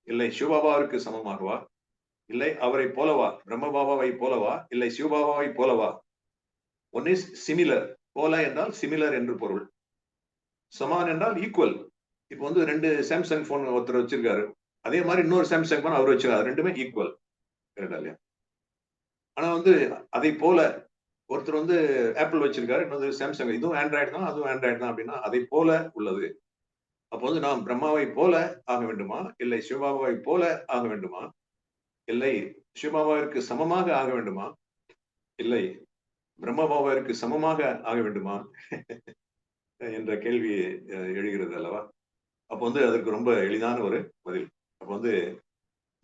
S1: இல்லை சிவபாபாவிற்கு சமமாகவா இல்லை அவரை போலவா, பிரம்ம பாபாவை போலவா இல்லை சிவபாபாவை போலவா? One is similar. போல என்றால் சிமிலர் என்று பொருள். சமான் என்றால் ஈக்குவல். இப்ப வந்து 2 சாம்சங் போன் ஒருத்தர் வச்சிருக்காரு, அதே மாதிரி இன்னொரு சாம்சங் போன் அவர் வச்சிருக்காரு. ரெண்டுமே ஈக்குவல் இல்லையா? ஆனா வந்து அதை போல ஒருத்தர் வந்து ஆப்பிள் வச்சிருக்காரு, இன்னொரு சாம்சங். இதுவும் ஆண்ட்ராய்டு தான், அதுவும் ஆண்ட்ராய்டு தான் அப்படின்னா அதை போல உள்ளது. அப்போ வந்து நாம் பிரம்மாவை போல ஆக வேண்டுமா இல்லை சிவபாபாவை போல ஆக வேண்டுமா இல்லை சிவபாபாவிற்கு சமமாக ஆக வேண்டுமா இல்லை பிரம்ம பாபாவிற்கு சமமாக ஆக வேண்டுமா என்ற கேள்வி எழுகிறது அல்லவா? அப்போ வந்து அதற்கு ரொம்ப எளிதான ஒரு பதில். அப்போ வந்து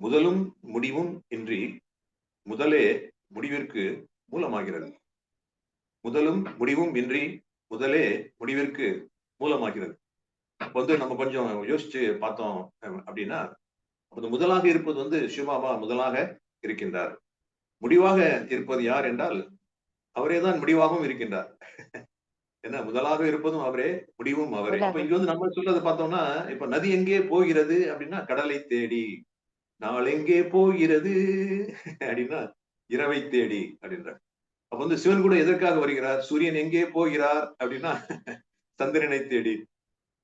S1: முதலும் முடிவும் இன்றி முதலே முடிவிற்கு மூலமாகிறது. முதலும் முடிவும் இன்றி முதலே முடிவிற்கு மூலமாகிறது. அப்போ வந்து நம்ம கொஞ்சம் யோசிச்சு பார்த்தோம் அப்படின்னா, அது முதலாக இருப்பது வந்து சிவபாபா முதலாக இருக்கின்றார். முடிவாக இருப்பது யார் என்றால் அவரே தான் முடிவாகவும் இருக்கின்றார். என்ன, முதலாக இருப்பதும் அவரே, முடிவும் அவரே. அப்ப இங்க வந்து நம்ம சொல்றதை பார்த்தோம்னா, இப்ப நதி எங்கே போகிறது அப்படின்னா கடலை தேடி. நாள் எங்கே போகிறது அப்படின்னா இரவை தேடி அப்படின்றார். அப்ப வந்து சிவன் கூட எதற்காக வருகிறார்? சூரியன் எங்கே போகிறார் அப்படின்னா சந்திரனை தேடி.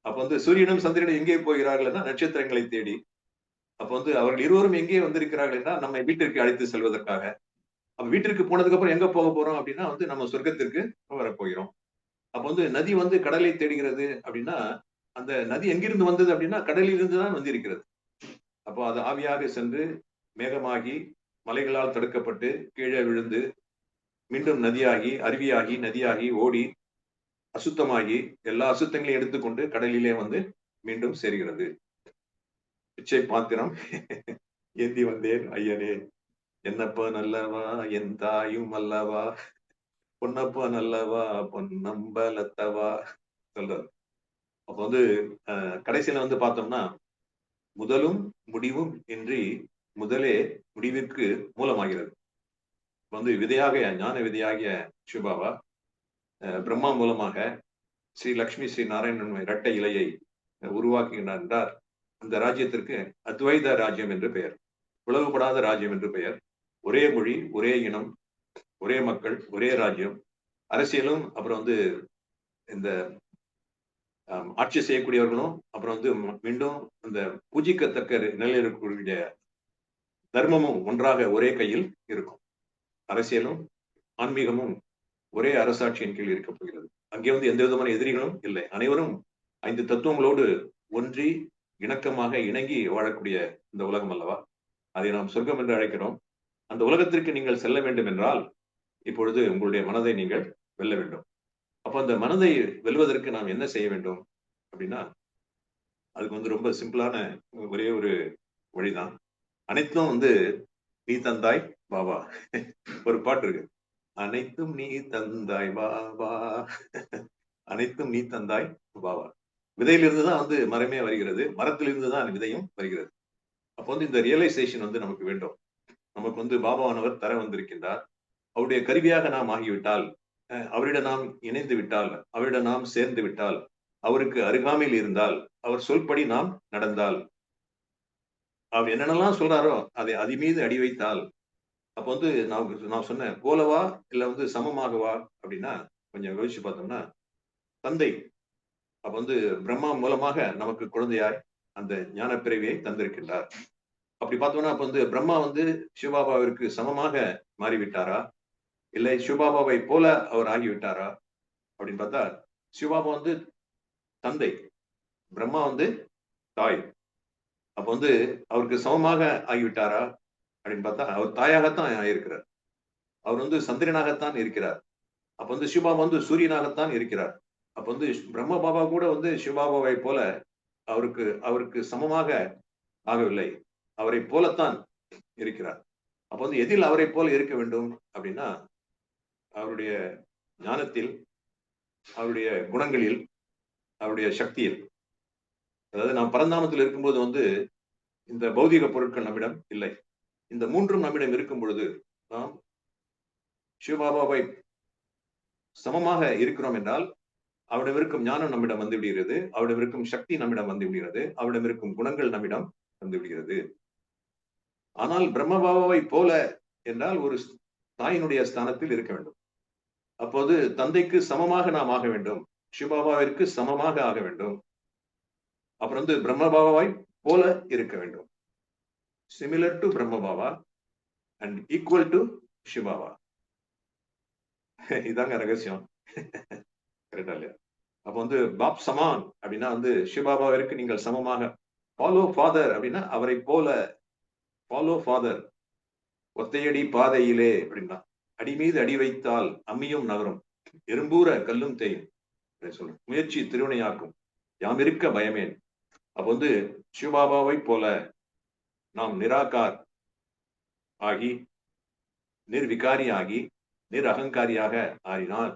S1: அப்ப வந்து சூரியனும் சந்திரனும் எங்கே போகிறார்கள் நட்சத்திரங்களை தேடி. அப்ப வந்து அவர்கள் இருவரும் எங்கே வந்திருக்கிறார்கள் என்றால் நம்மை வீட்டிற்கு அழைத்து செல்வதற்காக. அப்ப வீட்டிற்கு போனதுக்கு அப்புறம் எங்க போக போறோம் அப்படின்னா வந்து நம்ம சொர்க்கத்திற்கு வரப்போகிறோம். அப்ப வந்து நதி வந்து கடலை தேடுகிறது அப்படின்னா அந்த நதி எங்கிருந்து வந்தது அப்படின்னா கடலில் இருந்து தான் வந்திருக்கிறது. அப்போ அது ஆவியாக சென்று மேகமாகி மலைகளால் தடுக்கப்பட்டு கீழே விழுந்து மீண்டும் நதியாகி அருவியாகி நதியாகி ஓடி அசுத்தமாகி எல்லா அசுத்தங்களையும் எடுத்துக்கொண்டு கடலிலே வந்து மீண்டும் சேர்கிறது. பிச்சை பாத்திரம் ஏந்தி வந்தேன் ஐயனே, என்னப்பா நல்லவா என் தாயும் அல்லவா, பொன்னப்பா நல்லவா பொன்னம்பலத்தவா சொல்றாரு. அப்ப வந்து கடைசியில வந்து பார்த்தோம்னா முதலும் முடிவும் இன்றி முதலே முடிவிற்கு மூலமாகிறது. வந்து விதையாக ஞான விதையாகிய சிவபாபா பிரம்மா மூலமாக ஸ்ரீ லக்ஷ்மி ஸ்ரீ நாராயணன் இரட்டை இலையை உருவாக்குகின்றார் என்றார். அந்த ராஜ்யத்திற்கு அத்வைத ராஜ்யம் என்று பெயர், பிளவுபடாத ராஜ்யம் என்று பெயர். ஒரே மொழி, ஒரே இனம், ஒரே மக்கள், ஒரே ராஜ்யம். அரசியலும் அப்புறம் வந்து இந்த ஆட்சி செய்யக்கூடியவர்களும் அப்புறம் வந்து மீண்டும் இந்த பூஜிக்கத்தக்க நிலையில் இருக்கக்கூடிய தர்மமும் ஒன்றாக ஒரே கையில் இருக்கும். அரசியலும் ஆன்மீகமும் ஒரே அரசாட்சியின் கீழ் இருக்கப் போகிறது. அங்கே வந்து எந்த விதமான எதிரிகளும் இல்லை. அனைவரும் 5 தத்துவங்களோடு ஒன்றி இணக்கமாக இணங்கி வாழக்கூடிய இந்த உலகம் அல்லவா, அதை நாம் சொர்க்கம் என்று அழைக்கிறோம். அந்த உலகத்திற்கு நீங்கள் செல்ல வேண்டும் என்றால் இப்பொழுது உங்களுடைய மனதை நீங்கள் வெல்ல வேண்டும். அப்ப அந்த மனதை வெல்வதற்கு நாம் என்ன செய்ய வேண்டும் அப்படின்னா அதுக்கு வந்து ரொம்ப சிம்பிளான ஒரே ஒரு வழிதான். அனைத்தும் வந்து நீ தந்தாய் பாபா. ஒரு பாட்டு இருக்கு, அனைத்தும் நீ தந்தாய் பாபா, அனைத்தும் நீ தந்தாய் பாபா. விதையிலிருந்து தான் வந்து மரமே வருகிறது, மரத்திலிருந்து தான் விதையும் வருகிறது. அப்போ வந்து இந்த ரியலைசேஷன் வந்து நமக்கு வேண்டும். நமக்கு வந்து பாபாவானவர் தர வந்திருக்கின்றார். அவருடைய கருவியாக நாம் ஆகிவிட்டால், அவரிடம் நாம் இணைந்து விட்டால், அவரிடம் நாம் சேர்ந்து விட்டால், அவருக்கு அருகாமையில் இருந்தால், அவர் சொல்படி நாம் நடந்தால் அவர் என்னென்னலாம் சொல்றாரோ அதை அது மீது அடி வைத்தால், அப்ப வந்து நான் சொன்னேன் போலவா இல்ல வந்து சமமாகவா அப்படின்னா கொஞ்சம் யோசிச்சு பார்த்தோம்னா தந்தை அப்ப வந்து பிரம்மா மூலமாக நமக்கு குழந்தையாய் அந்த ஞான பிறவியை தந்திருக்கின்றார். அப்படி பார்த்தோம்னா அப்ப வந்து பிரம்மா வந்து சிவபாபாவிற்கு சமமாக மாறிவிட்டாரா, இல்லை சிவபாபாவை போல அவர் ஆகிவிட்டாரா அப்படின்னு பார்த்தா சிவபாபா வந்து தந்தை, பிரம்மா வந்து தாய். அப்ப வந்து அவருக்கு சமமாக ஆகிவிட்டாரா அப்படின்னு பார்த்தா அவர் தாயாகத்தான் ஆயிருக்கிறார். அவர் வந்து சந்திரனாகத்தான் இருக்கிறார். அப்ப வந்து சிவபாபா வந்து சூரியனாகத்தான் இருக்கிறார். அப்ப வந்து பிரம்ம பாபா கூட வந்து சிவபாபாவை போல அவருக்கு அவருக்கு சமமாக ஆகவில்லை. அவரை போலத்தான் இருக்கிறார். அப்ப வந்து எதில் அவரை போல இருக்க வேண்டும் அப்படின்னா அவருடைய ஞானத்தில், அவருடைய குணங்களில், அவருடைய சக்தியில். அதாவது நாம் பரந்தாமத்தில் இருக்கும்போது வந்து இந்த பௌதிக பொருட்கள் நம்மிடம் இல்லை. இந்த மூன்றும் நம்மிடம் இருக்கும் பொழுது நாம் சிவபாபாவை சமமாக இருக்கிறோம் என்றால் அவரிடம் இருக்கும் ஞானம் நம்மிடம் வந்து விடுகிறது, அவரிடம் இருக்கும் சக்தி நம்மிடம் வந்து விடுகிறது, அவரிடம் இருக்கும் குணங்கள் நம்மிடம் வந்து விடுகிறது. ஆனால் பிரம்மபாபாவை போல என்றால் ஒரு தாயினுடைய ஸ்தானத்தில் இருக்க வேண்டும். அப்போது தந்தைக்கு சமமாக நாம் ஆக வேண்டும், சிவபாபாவிற்கு சமமாக ஆக வேண்டும். அப்புறம் வந்து பிரம்மபாபாவை போல இருக்க வேண்டும். Similar to Brahma Baba and equal to Shiv Baba. இதாங்க ரகசியம். கரெக்டா இல்லையா? அப்ப வந்து பாப் சமான் அப்படின்னா வந்து சிவபாபாவிற்கு நீங்கள் சமமாக, ஃபாலோ ஃபாதர் அப்படின்னா அவரை போல, ஃபாலோ ஃபாதர் ஒத்தையடி பாதையிலே அப்படின்னா அடி மீது அடி வைத்தால் அம்மியும் நகரும், எறும்பூர கல்லும் தேயும் சொல்லும், முயற்சி திருவினையாக்கும், யாம் இருக்க பயமேன். அப்ப வந்து சிவபாபாவை போல நாம் நிராகார் ஆகி, நிர்விகாரி ஆகி, நிர் அகங்காரியாக ஆறினால்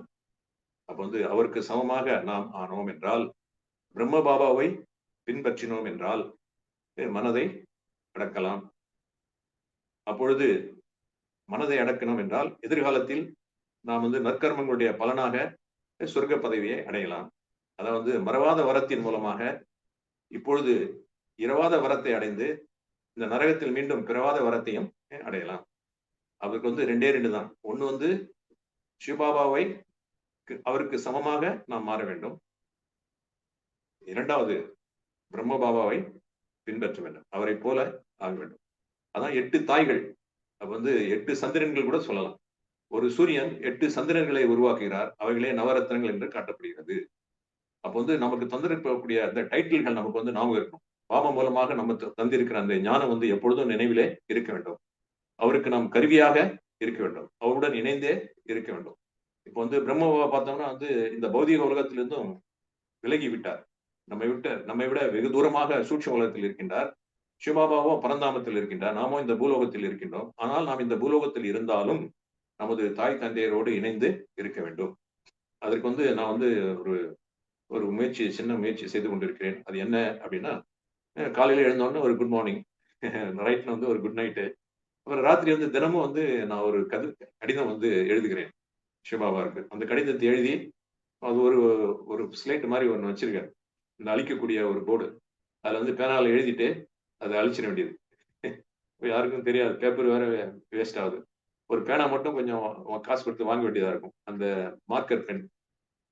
S1: அப்ப வந்து அவருக்கு சமமாக நாம் ஆனோம் என்றால், பிரம்ம பாபாவை பின்பற்றினோம் என்றால் மனதை அடக்கலாம். அப்பொழுது மனதை அடக்கணும் என்றால் எதிர்காலத்தில் நாம் வந்து நற்கர்மங்களுடைய பலனாக சொர்க்க பதவியை அடையலாம். அதாவது மறவாத வரத்தின் மூலமாக இப்பொழுது இரவாத வரத்தை அடைந்து இந்த நரகத்தில் மீண்டும் பிறவாத வரத்தையும் அடையலாம். அவருக்கு வந்து ரெண்டே ரெண்டு தான். ஒண்ணு வந்து சிவபாபாவை அவருக்கு சமமாக நாம் மாற வேண்டும். இரண்டாவது பிரம்ம பாபாவை பின்பற்ற வேண்டும், அவரை போல ஆக வேண்டும். அதான் 8 தாய்கள். அப்ப வந்து 8 சந்திரன்கள் கூட சொல்லலாம். ஒரு சூரியன் 8 சந்திரன்களை உருவாக்குகிறார், அவைகளே நவரத்னங்கள் என்று காட்டப்படுகிறது. அப்ப வந்து நமக்கு தந்திருக்கக்கூடிய அந்த டைட்டில்கள் நமக்கு வந்து ஞாபகம் இருக்கும். பாபா மூலமாக நம்ம தந்திருக்கிற அந்த ஞானம் வந்து எப்பொழுதும் நினைவிலே இருக்க வேண்டும். அவருக்கு நாம் கருவியாக இருக்க வேண்டும், அவருடன் இணைந்தே இருக்க வேண்டும். இப்ப வந்து பிரம்ம பார்த்தோம்னா வந்து இந்த பௌதிக உலகத்திலிருந்தும் விலகி விட்டார். நம்மை விட வெகு தூரமாக சூட்சும உலகத்தில் இருக்கின்றார். சிவபாபாவும் பரந்தாமத்தில் இருக்கின்றார், நாமும் இந்த பூலோகத்தில் இருக்கின்றோம். ஆனால் நாம் இந்த பூலோகத்தில் இருந்தாலும் நமது தாய் தந்தையரோடு இணைந்து இருக்க வேண்டும். அதற்கு வந்து நான் வந்து ஒரு ஒரு முயற்சி, சின்ன முயற்சி செய்து கொண்டிருக்கிறேன். அது என்ன அப்படின்னா, காலையில எழுந்தோடனே ஒரு குட் மார்னிங், நைட்ல வந்து ஒரு குட் நைட்டு, அப்புறம் ராத்திரி வந்து தினமும் வந்து நான் ஒரு கடிதம் வந்து எழுதுகிறேன் சிவபாபாவுக்கு. அந்த கடிதத்தை எழுதி அது ஒரு ஒரு ஸ்லேட் மாதிரி ஒன்று வச்சிருக்கேன், இந்த அழிக்கக்கூடிய ஒரு போர்டு. அதுல வந்து பேனால எழுதிட்டு அதை அழிச்சிட வேண்டியது. யாருக்கும் தெரியாது, பேப்பர் வேற வேஸ்ட் ஆகுது. ஒரு பேனா மட்டும் கொஞ்சம் காசு கொடுத்து வாங்க வேண்டியதா இருக்கும். அந்த மார்க்கர் பென்,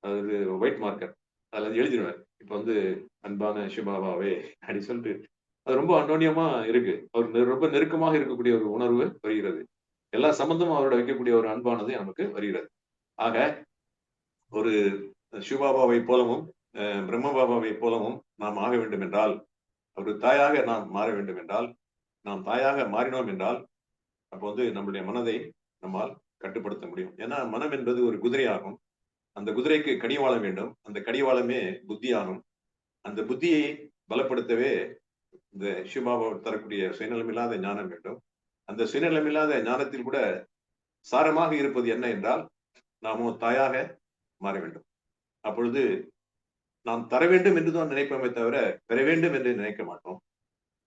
S1: அதாவது ஒயிட் மார்க்கர், அதில் எழுதிடுவேன். இப்ப வந்து அன்பான சிவபாபாவே அப்படி சொல்லிட்டு அது ரொம்ப அன்னோன்யமா இருக்கு. அவர் ரொம்ப நெருக்கமாக இருக்கக்கூடிய ஒரு உணர்வு வருகிறது. எல்லா சம்பந்தமும் அவரோட வைக்கக்கூடிய ஒரு அன்பானது நமக்கு வருகிறது. ஆக ஒரு சிவபாபாவை போலவும் பிரம்ம பாபாவை போலவும் நாம் ஆக வேண்டும் என்றால், ஒரு தாயாக நாம் மாற வேண்டும் என்றால், நாம் தாயாக மாறினோம் என்றால் அப்போ வந்து நம்முடைய மனதை நம்மால் கட்டுப்படுத்த முடியும். ஏன்னா மனம் என்பது ஒரு குதிரை ஆகும். அந்த குதிரைக்கு கடிவாளம் வேண்டும், அந்த கடிவாளமே புத்தியாகும். அந்த புத்தியை பலப்படுத்தவே இந்த சிவபாபா தரக்கூடிய சுயநலமில்லாத ஞானம் வேண்டும். அந்த சுயநலமில்லாத ஞானத்தில் கூட சாரமாக இருப்பது என்ன என்றால், நாமும் தாயாக மாற வேண்டும். அப்பொழுது நாம் தர வேண்டும் என்றுதான் நினைப்போமே தவிர பெற வேண்டும் என்று நினைக்க மாட்டோம்.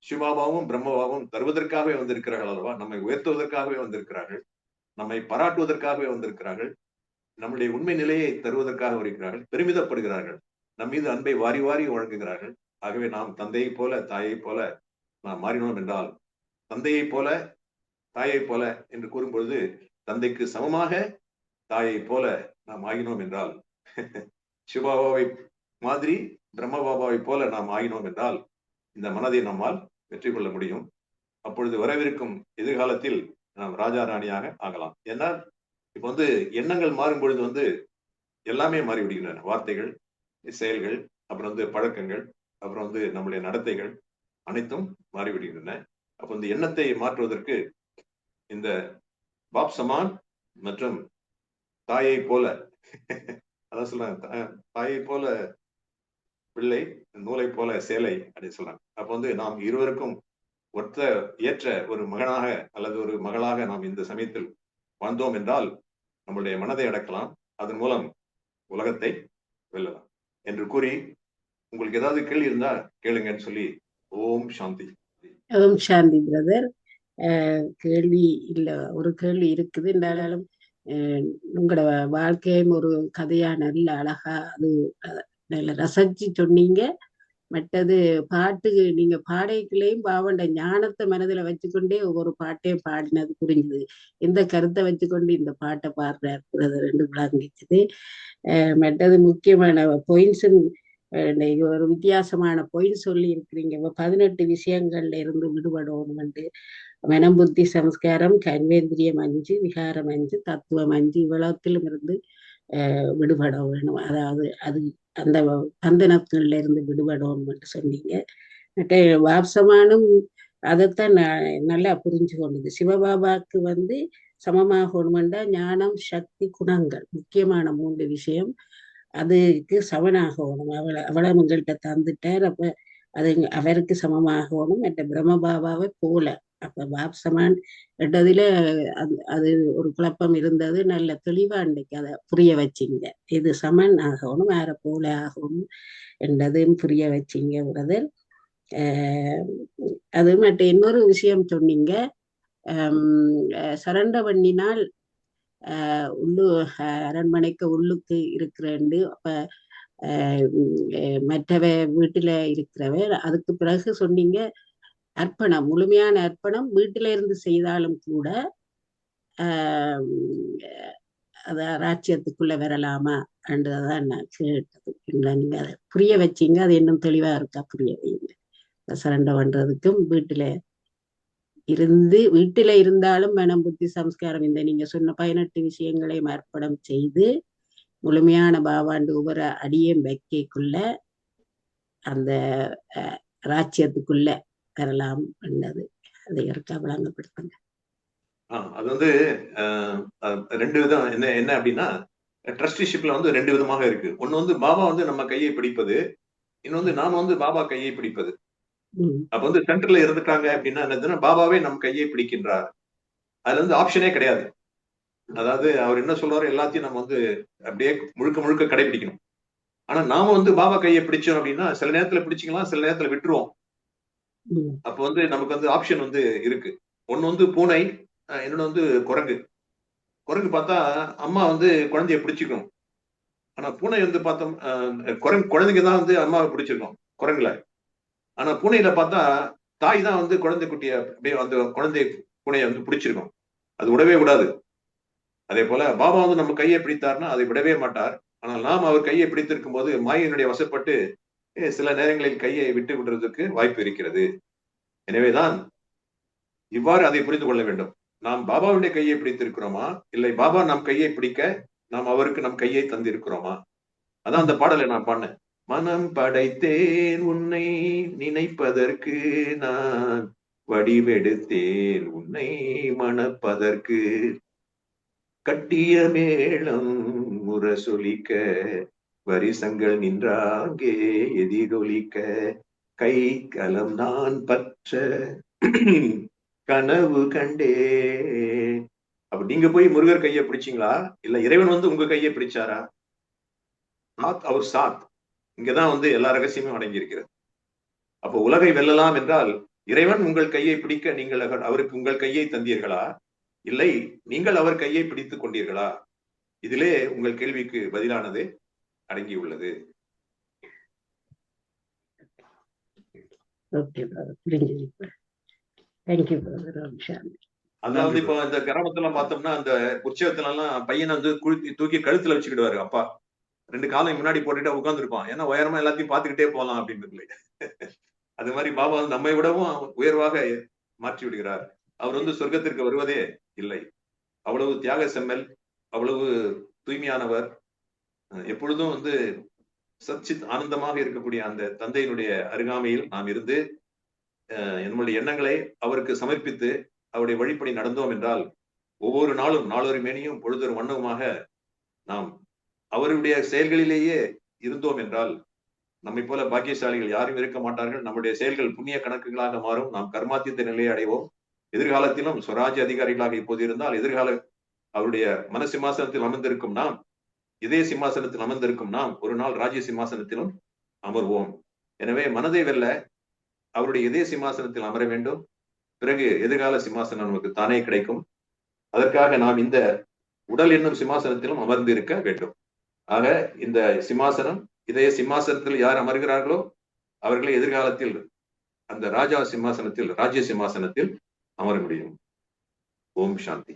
S1: சிவபாபாவும் பிரம்மபாவும் தருவதற்காகவே வந்திருக்கிறார்கள் அல்லவா, நம்மை உயர்த்துவதற்காகவே வந்திருக்கிறார்கள், நம்மை பாராட்டுவதற்காகவே வந்திருக்கிறார்கள், நம்முடைய உண்மை நிலையை தருவதற்காக வருகிறார்கள், பெருமிதப்படுகிறார்கள், நம் மீது அன்பை வாரி வாரி வழங்குகிறார்கள். ஆகவே நாம் தந்தையை போல தாயை போல நாம் மாறினோம் என்றால், தந்தையை போல தாயை போல என்று கூறும் பொழுது, தந்தைக்கு சமமாக தாயை போல நாம் ஆகினோம் என்றால், சிவபாபாவை மாதிரி பிரம்ம பாபாவை போல நாம் ஆகினோம் என்றால், இந்த மனதை நம்மால் வெற்றி கொள்ள முடியும். அப்பொழுது வரவிருக்கும் எதிர்காலத்தில் நாம் ராஜா ராணியாக ஆகலாம். ஏன்னா இப்ப எண்ணங்கள் மாறும் பொழுது எல்லாமே மாறிவிடுகின்றன. வார்த்தைகள், செயல்கள், அப்புறம் பழக்கங்கள், அப்புறம் நம்முடைய நடத்தைகள் அனைத்தும் மாறிவிடுகின்றன. அப்ப இந்த எண்ணத்தை மாற்றுவதற்கு இந்த பாப் சமான் மற்றும் தாயை போல அதான் சொல்றாங்க, தாயை போல பிள்ளை, நூலை போல சேலை அப்படின்னு சொல்றாங்க. அப்ப நாம் இருவருக்கும் ஒத்த ஏற்ற ஒரு மகனாக அல்லது ஒரு மகளாக நாம் இந்த சமயத்தில் வாழ்ந்தோம் என்றால் நம்முடைய மனதை அடக்கலாம், அதன் மூலம் உலகத்தை வெல்லலாம் என்று கூறி, உங்களுக்கு ஏதாவது கேள்வி இருந்தா கேளுங்கன்னு சொல்லி, ஓம் சாந்தி.
S3: ஓம் சாந்தி பிரதர். கேள்வி இல்ல, ஒரு கேள்வி இருக்குது. இருந்தாலும் உங்களோட வாழ்க்கையும் ஒரு கதையா நல்ல அழகா அது நல்ல ரசிச்சு சொன்னீங்க. மற்றது பாட்டுக்கு நீங்க பாடைக்குள்ளேயும் பாவண்ட ஞானத்தை மனதில் வச்சுக்கொண்டே ஒவ்வொரு பாட்டையும் பாடினது புரிஞ்சுது. இந்த கருத்தை வச்சுக்கொண்டு இந்த பாட்டை பாடுறாரு பிரதர் ரெண்டு விளங்கிச்சுது. மற்றது முக்கியமான பாயிண்ட்ஸும் ஒரு வித்தியாசமான பாயிண்ட் சொல்லி இருக்கிறீங்க. 18 விஷயங்கள்ல இருந்து விடுபடணும்னு, மனம், புத்தி, சம்ஸ்காரம், கர்மேந்திரியம் 5, விகாரம் 5, தத்துவம் 5, இவ்வளத்திலும் இருந்து விடுபட வேணும். அதாவது அது அந்த பந்தனங்கள்ல இருந்து விடுபடணும்னு சொன்னீங்க. மற்ற வாப்சமானும் அதைத்தான் நல்லா புரிஞ்சு கொண்டது. சிவபாபாக்கு சமமாகணும்னா ஞானம், சக்தி, குணங்கள் முக்கியமான 3 விஷயம். அதுக்கு சமனாகணும். அவளை உங்கள்கிட்ட தந்துட்டார். அப்ப அது அவருக்கு சமமாகணும். மற்ற பிரம்மபாபாவை போல. அப்ப பாப்சமான் ரெட்டதுல அது ஒரு குழப்பம் இருந்தது. நல்ல தெளிவா அன்றைக்கு அதை புரிய வச்சிங்க. இது சமன் ஆகணும், வேற போல ஆகணும் என்றதையும் புரிய வச்சிங்க பிரதர். அது மற்ற இன்னொரு விஷயம் சொன்னீங்க, சரண்ட பண்ணினால் உள்ளு அரண்மனைக்கு உள்ளுக்கு இருக்கிறேன்னு. அப்ப மற்றவ வீட்டுல இருக்கிறவ அதுக்கு பிறகு சொன்னீங்க அர்ப்பணம், முழுமையான அர்ப்பணம் வீட்டில இருந்து செய்தாலும் கூட அத ராஜ்யத்துக்குள்ள வரலாமா என்றதான் நான் கேட்டது. நீங்க அதை புரிய வச்சீங்க. அது இன்னும் தெளிவா இருக்கா புரிய வைங்க. சரண்டை பண்றதுக்கும் வீட்டில இருந்தாலும் மனம், புத்தி, சம்ஸ்காரம் இந்த நீங்க சொன்ன 18 விஷயங்களையும் அர்ப்பணம் செய்து முழுமையான பாவாண்டு ஒவ்வொரு அடியும் வைக்கக்குள்ள அந்த ராஜ்யத்துக்குள்ள வரலாம் என்னது அதை இருக்கா விளங்கப்படுத்துங்க.
S1: அது ரெண்டு விதம். என்ன அப்படின்னா, ட்ரஸ்டிஷிப்ல 2 விதமாக இருக்கு. ஒண்ணு பாபா நம்ம கையை பிடிப்பது, இன்னொன்று நாம பாபா கையை பிடிப்பது. அப்ப சென்டர்ல இருந்துட்டாங்க அப்படின்னா என்னதுன்னா, பாபாவே நம் கையை பிடிக்கின்றார். அதுல ஆப்ஷனே கிடையாது. அதாவது அவர் என்ன சொல்றாரு எல்லாத்தையும் நம்ம அப்படியே முழுக்க முழுக்க கடைபிடிக்கணும். ஆனா நாம பாபா கையை பிடிச்சோம் அப்படின்னா சில நேரத்துல பிடிச்சிக்கலாம், சில நேரத்துல விட்டுருவோம். அப்ப நமக்கு ஆப்ஷன் இருக்கு. ஒண்ணு பூனை, இன்னொன்னு குரங்கு. குரங்கு பார்த்தா அம்மா குழந்தைய பிடிச்சிக்கும். ஆனா பூனை பார்த்தோம், குழந்தைங்க தான் அம்மாவை பிடிச்சிருக்கும் குரங்குல. ஆனா பூனையில பார்த்தா தாய் தான் குழந்தை குட்டிய அப்படியே குழந்தை பூனையை பிடிச்சிருக்கும். அது விடவே விடாது. அதே போல பாபா நம்ம கையை பிடித்தார்னா அதை விடவே மாட்டார். ஆனால் நாம் அவர் கையை பிடித்திருக்கும் போது மாயினுடைய வசப்பட்டு சில நேரங்களில் கையை விட்டு விடுறதுக்கு வாய்ப்பு இருக்கிறது. எனவேதான் இவ்வாறு அதை புரிந்து கொள்ள வேண்டும். நாம் பாபாவுடைய கையை பிடித்திருக்கிறோமா, இல்லை பாபா நம் கையை பிடிக்க நாம் அவருக்கு நம் கையை தந்திருக்கிறோமா? அதான் அந்த பாடலை நான் பாடினேன். மனம் படைத்தேன் உன்னை நினைப்பதற்கு, நான் வடிவெடுத்தேன் உன்னை மணப்பதற்கு, கட்டிய மேளம் முரசொலிக்க, வரிசங்கள் நின்றாங்கே எதிரொலிக்க, கை கலம் நான் பற்ற கனவு கண்டே. அப்ப நீங்க போய் முருகர் கையை பிடிச்சீங்களா, இல்ல இறைவன் உங்க கையை பிடிச்சாரா? அவர் சாத். இங்கதான் எல்லா ரகசியமும் அடங்கி இருக்கிறது. அப்போ உலகை வெல்லலாம் என்றால் இறைவன் உங்கள் கையை பிடிக்க நீங்கள் அவருக்கு உங்கள் கையை தந்தீர்களா, இல்லை நீங்கள் அவர் கையை பிடித்துக் கொண்டீர்களா? இதிலே உங்கள் கேள்விக்கு பதிலானது அடங்கியுள்ளது.
S3: ஓகே பிரதர், புரிஞ்சுது. Thank you brother. ஓம் சாந்தி.
S1: அதுல வந்து இப்போ இந்த கிராமத்துல பார்த்தோம்னா அந்த உற்சவத்துல எல்லாம் பையனை வந்து தூக்கி கழுத்துல வச்சுக்கிடுவாரு அப்பா. 2 காலையும் முன்னாடி போட்டுட்டு உட்கார்ந்து இருப்பான். ஏன்னா உயரமா எல்லாத்தையும் பார்த்துக்கிட்டே போகலாம் அப்படின்னு. அது மாதிரி பாபா வந்து நம்மை விடவும் உயர்வாக மாற்றி விடுகிறார். அவர் வந்து சொர்க்கத்திற்கு வருவதே இல்லை. அவ்வளவு தியாக செம்மல், அவ்வளவு தூய்மையானவர், எப்பொழுதும் வந்து சச்சித் ஆனந்தமாக இருக்கக்கூடிய அந்த தந்தையினுடைய அருகாமையில் நாம் இருந்து நம்முடைய எண்ணங்களை அவருக்கு சமர்ப்பித்து அவருடைய வழிப்படி நடந்தோம் என்றால் ஒவ்வொரு நாளும் நாளொரு மேனியும் பொழுதொரு வண்ணவுமாக நாம் அவருடைய செயல்களிலேயே இருந்தோம் என்றால் நம்மை போல பாக்கியசாலிகள் யாரும் இருக்க மாட்டார்கள். நம்முடைய செயல்கள் புண்ணிய கணக்குகளாக மாறும். நாம் கர்மாத்தியத்தை நிலையை அடைவோம். எதிர்காலத்திலும் சுவராஜ்ய அதிகாரிகளாக இப்போது இருந்தால் எதிர்கால அவருடைய மன சிம்மாசனத்தில் அமர்ந்திருக்கும் நாம், இதய சிம்மாசனத்தில் அமர்ந்திருக்கும் நாம் ஒரு நாள் ராஜ்ய சிம்மாசனத்திலும் அமர்வோம். எனவே மனதை வெல்ல அவருடைய இதய சிம்மாசனத்தில் அமர வேண்டும். பிறகு எதிர்கால சிம்மாசனம் நமக்கு தானே கிடைக்கும். அதற்காக நாம் இந்த உடல் என்னும் சிம்மாசனத்திலும் அமர்ந்து இருக்க வேண்டும். ஆக இந்த சிம்மாசனம், இதய சிம்மாசனத்தில் யார் அமர்கிறார்களோ அவர்களை எதிர்காலத்தில் அந்த ராஜா சிம்மாசனத்தில், ராஜ்ய சிம்மாசனத்தில் அமர முடியும். ஓம் சாந்தி.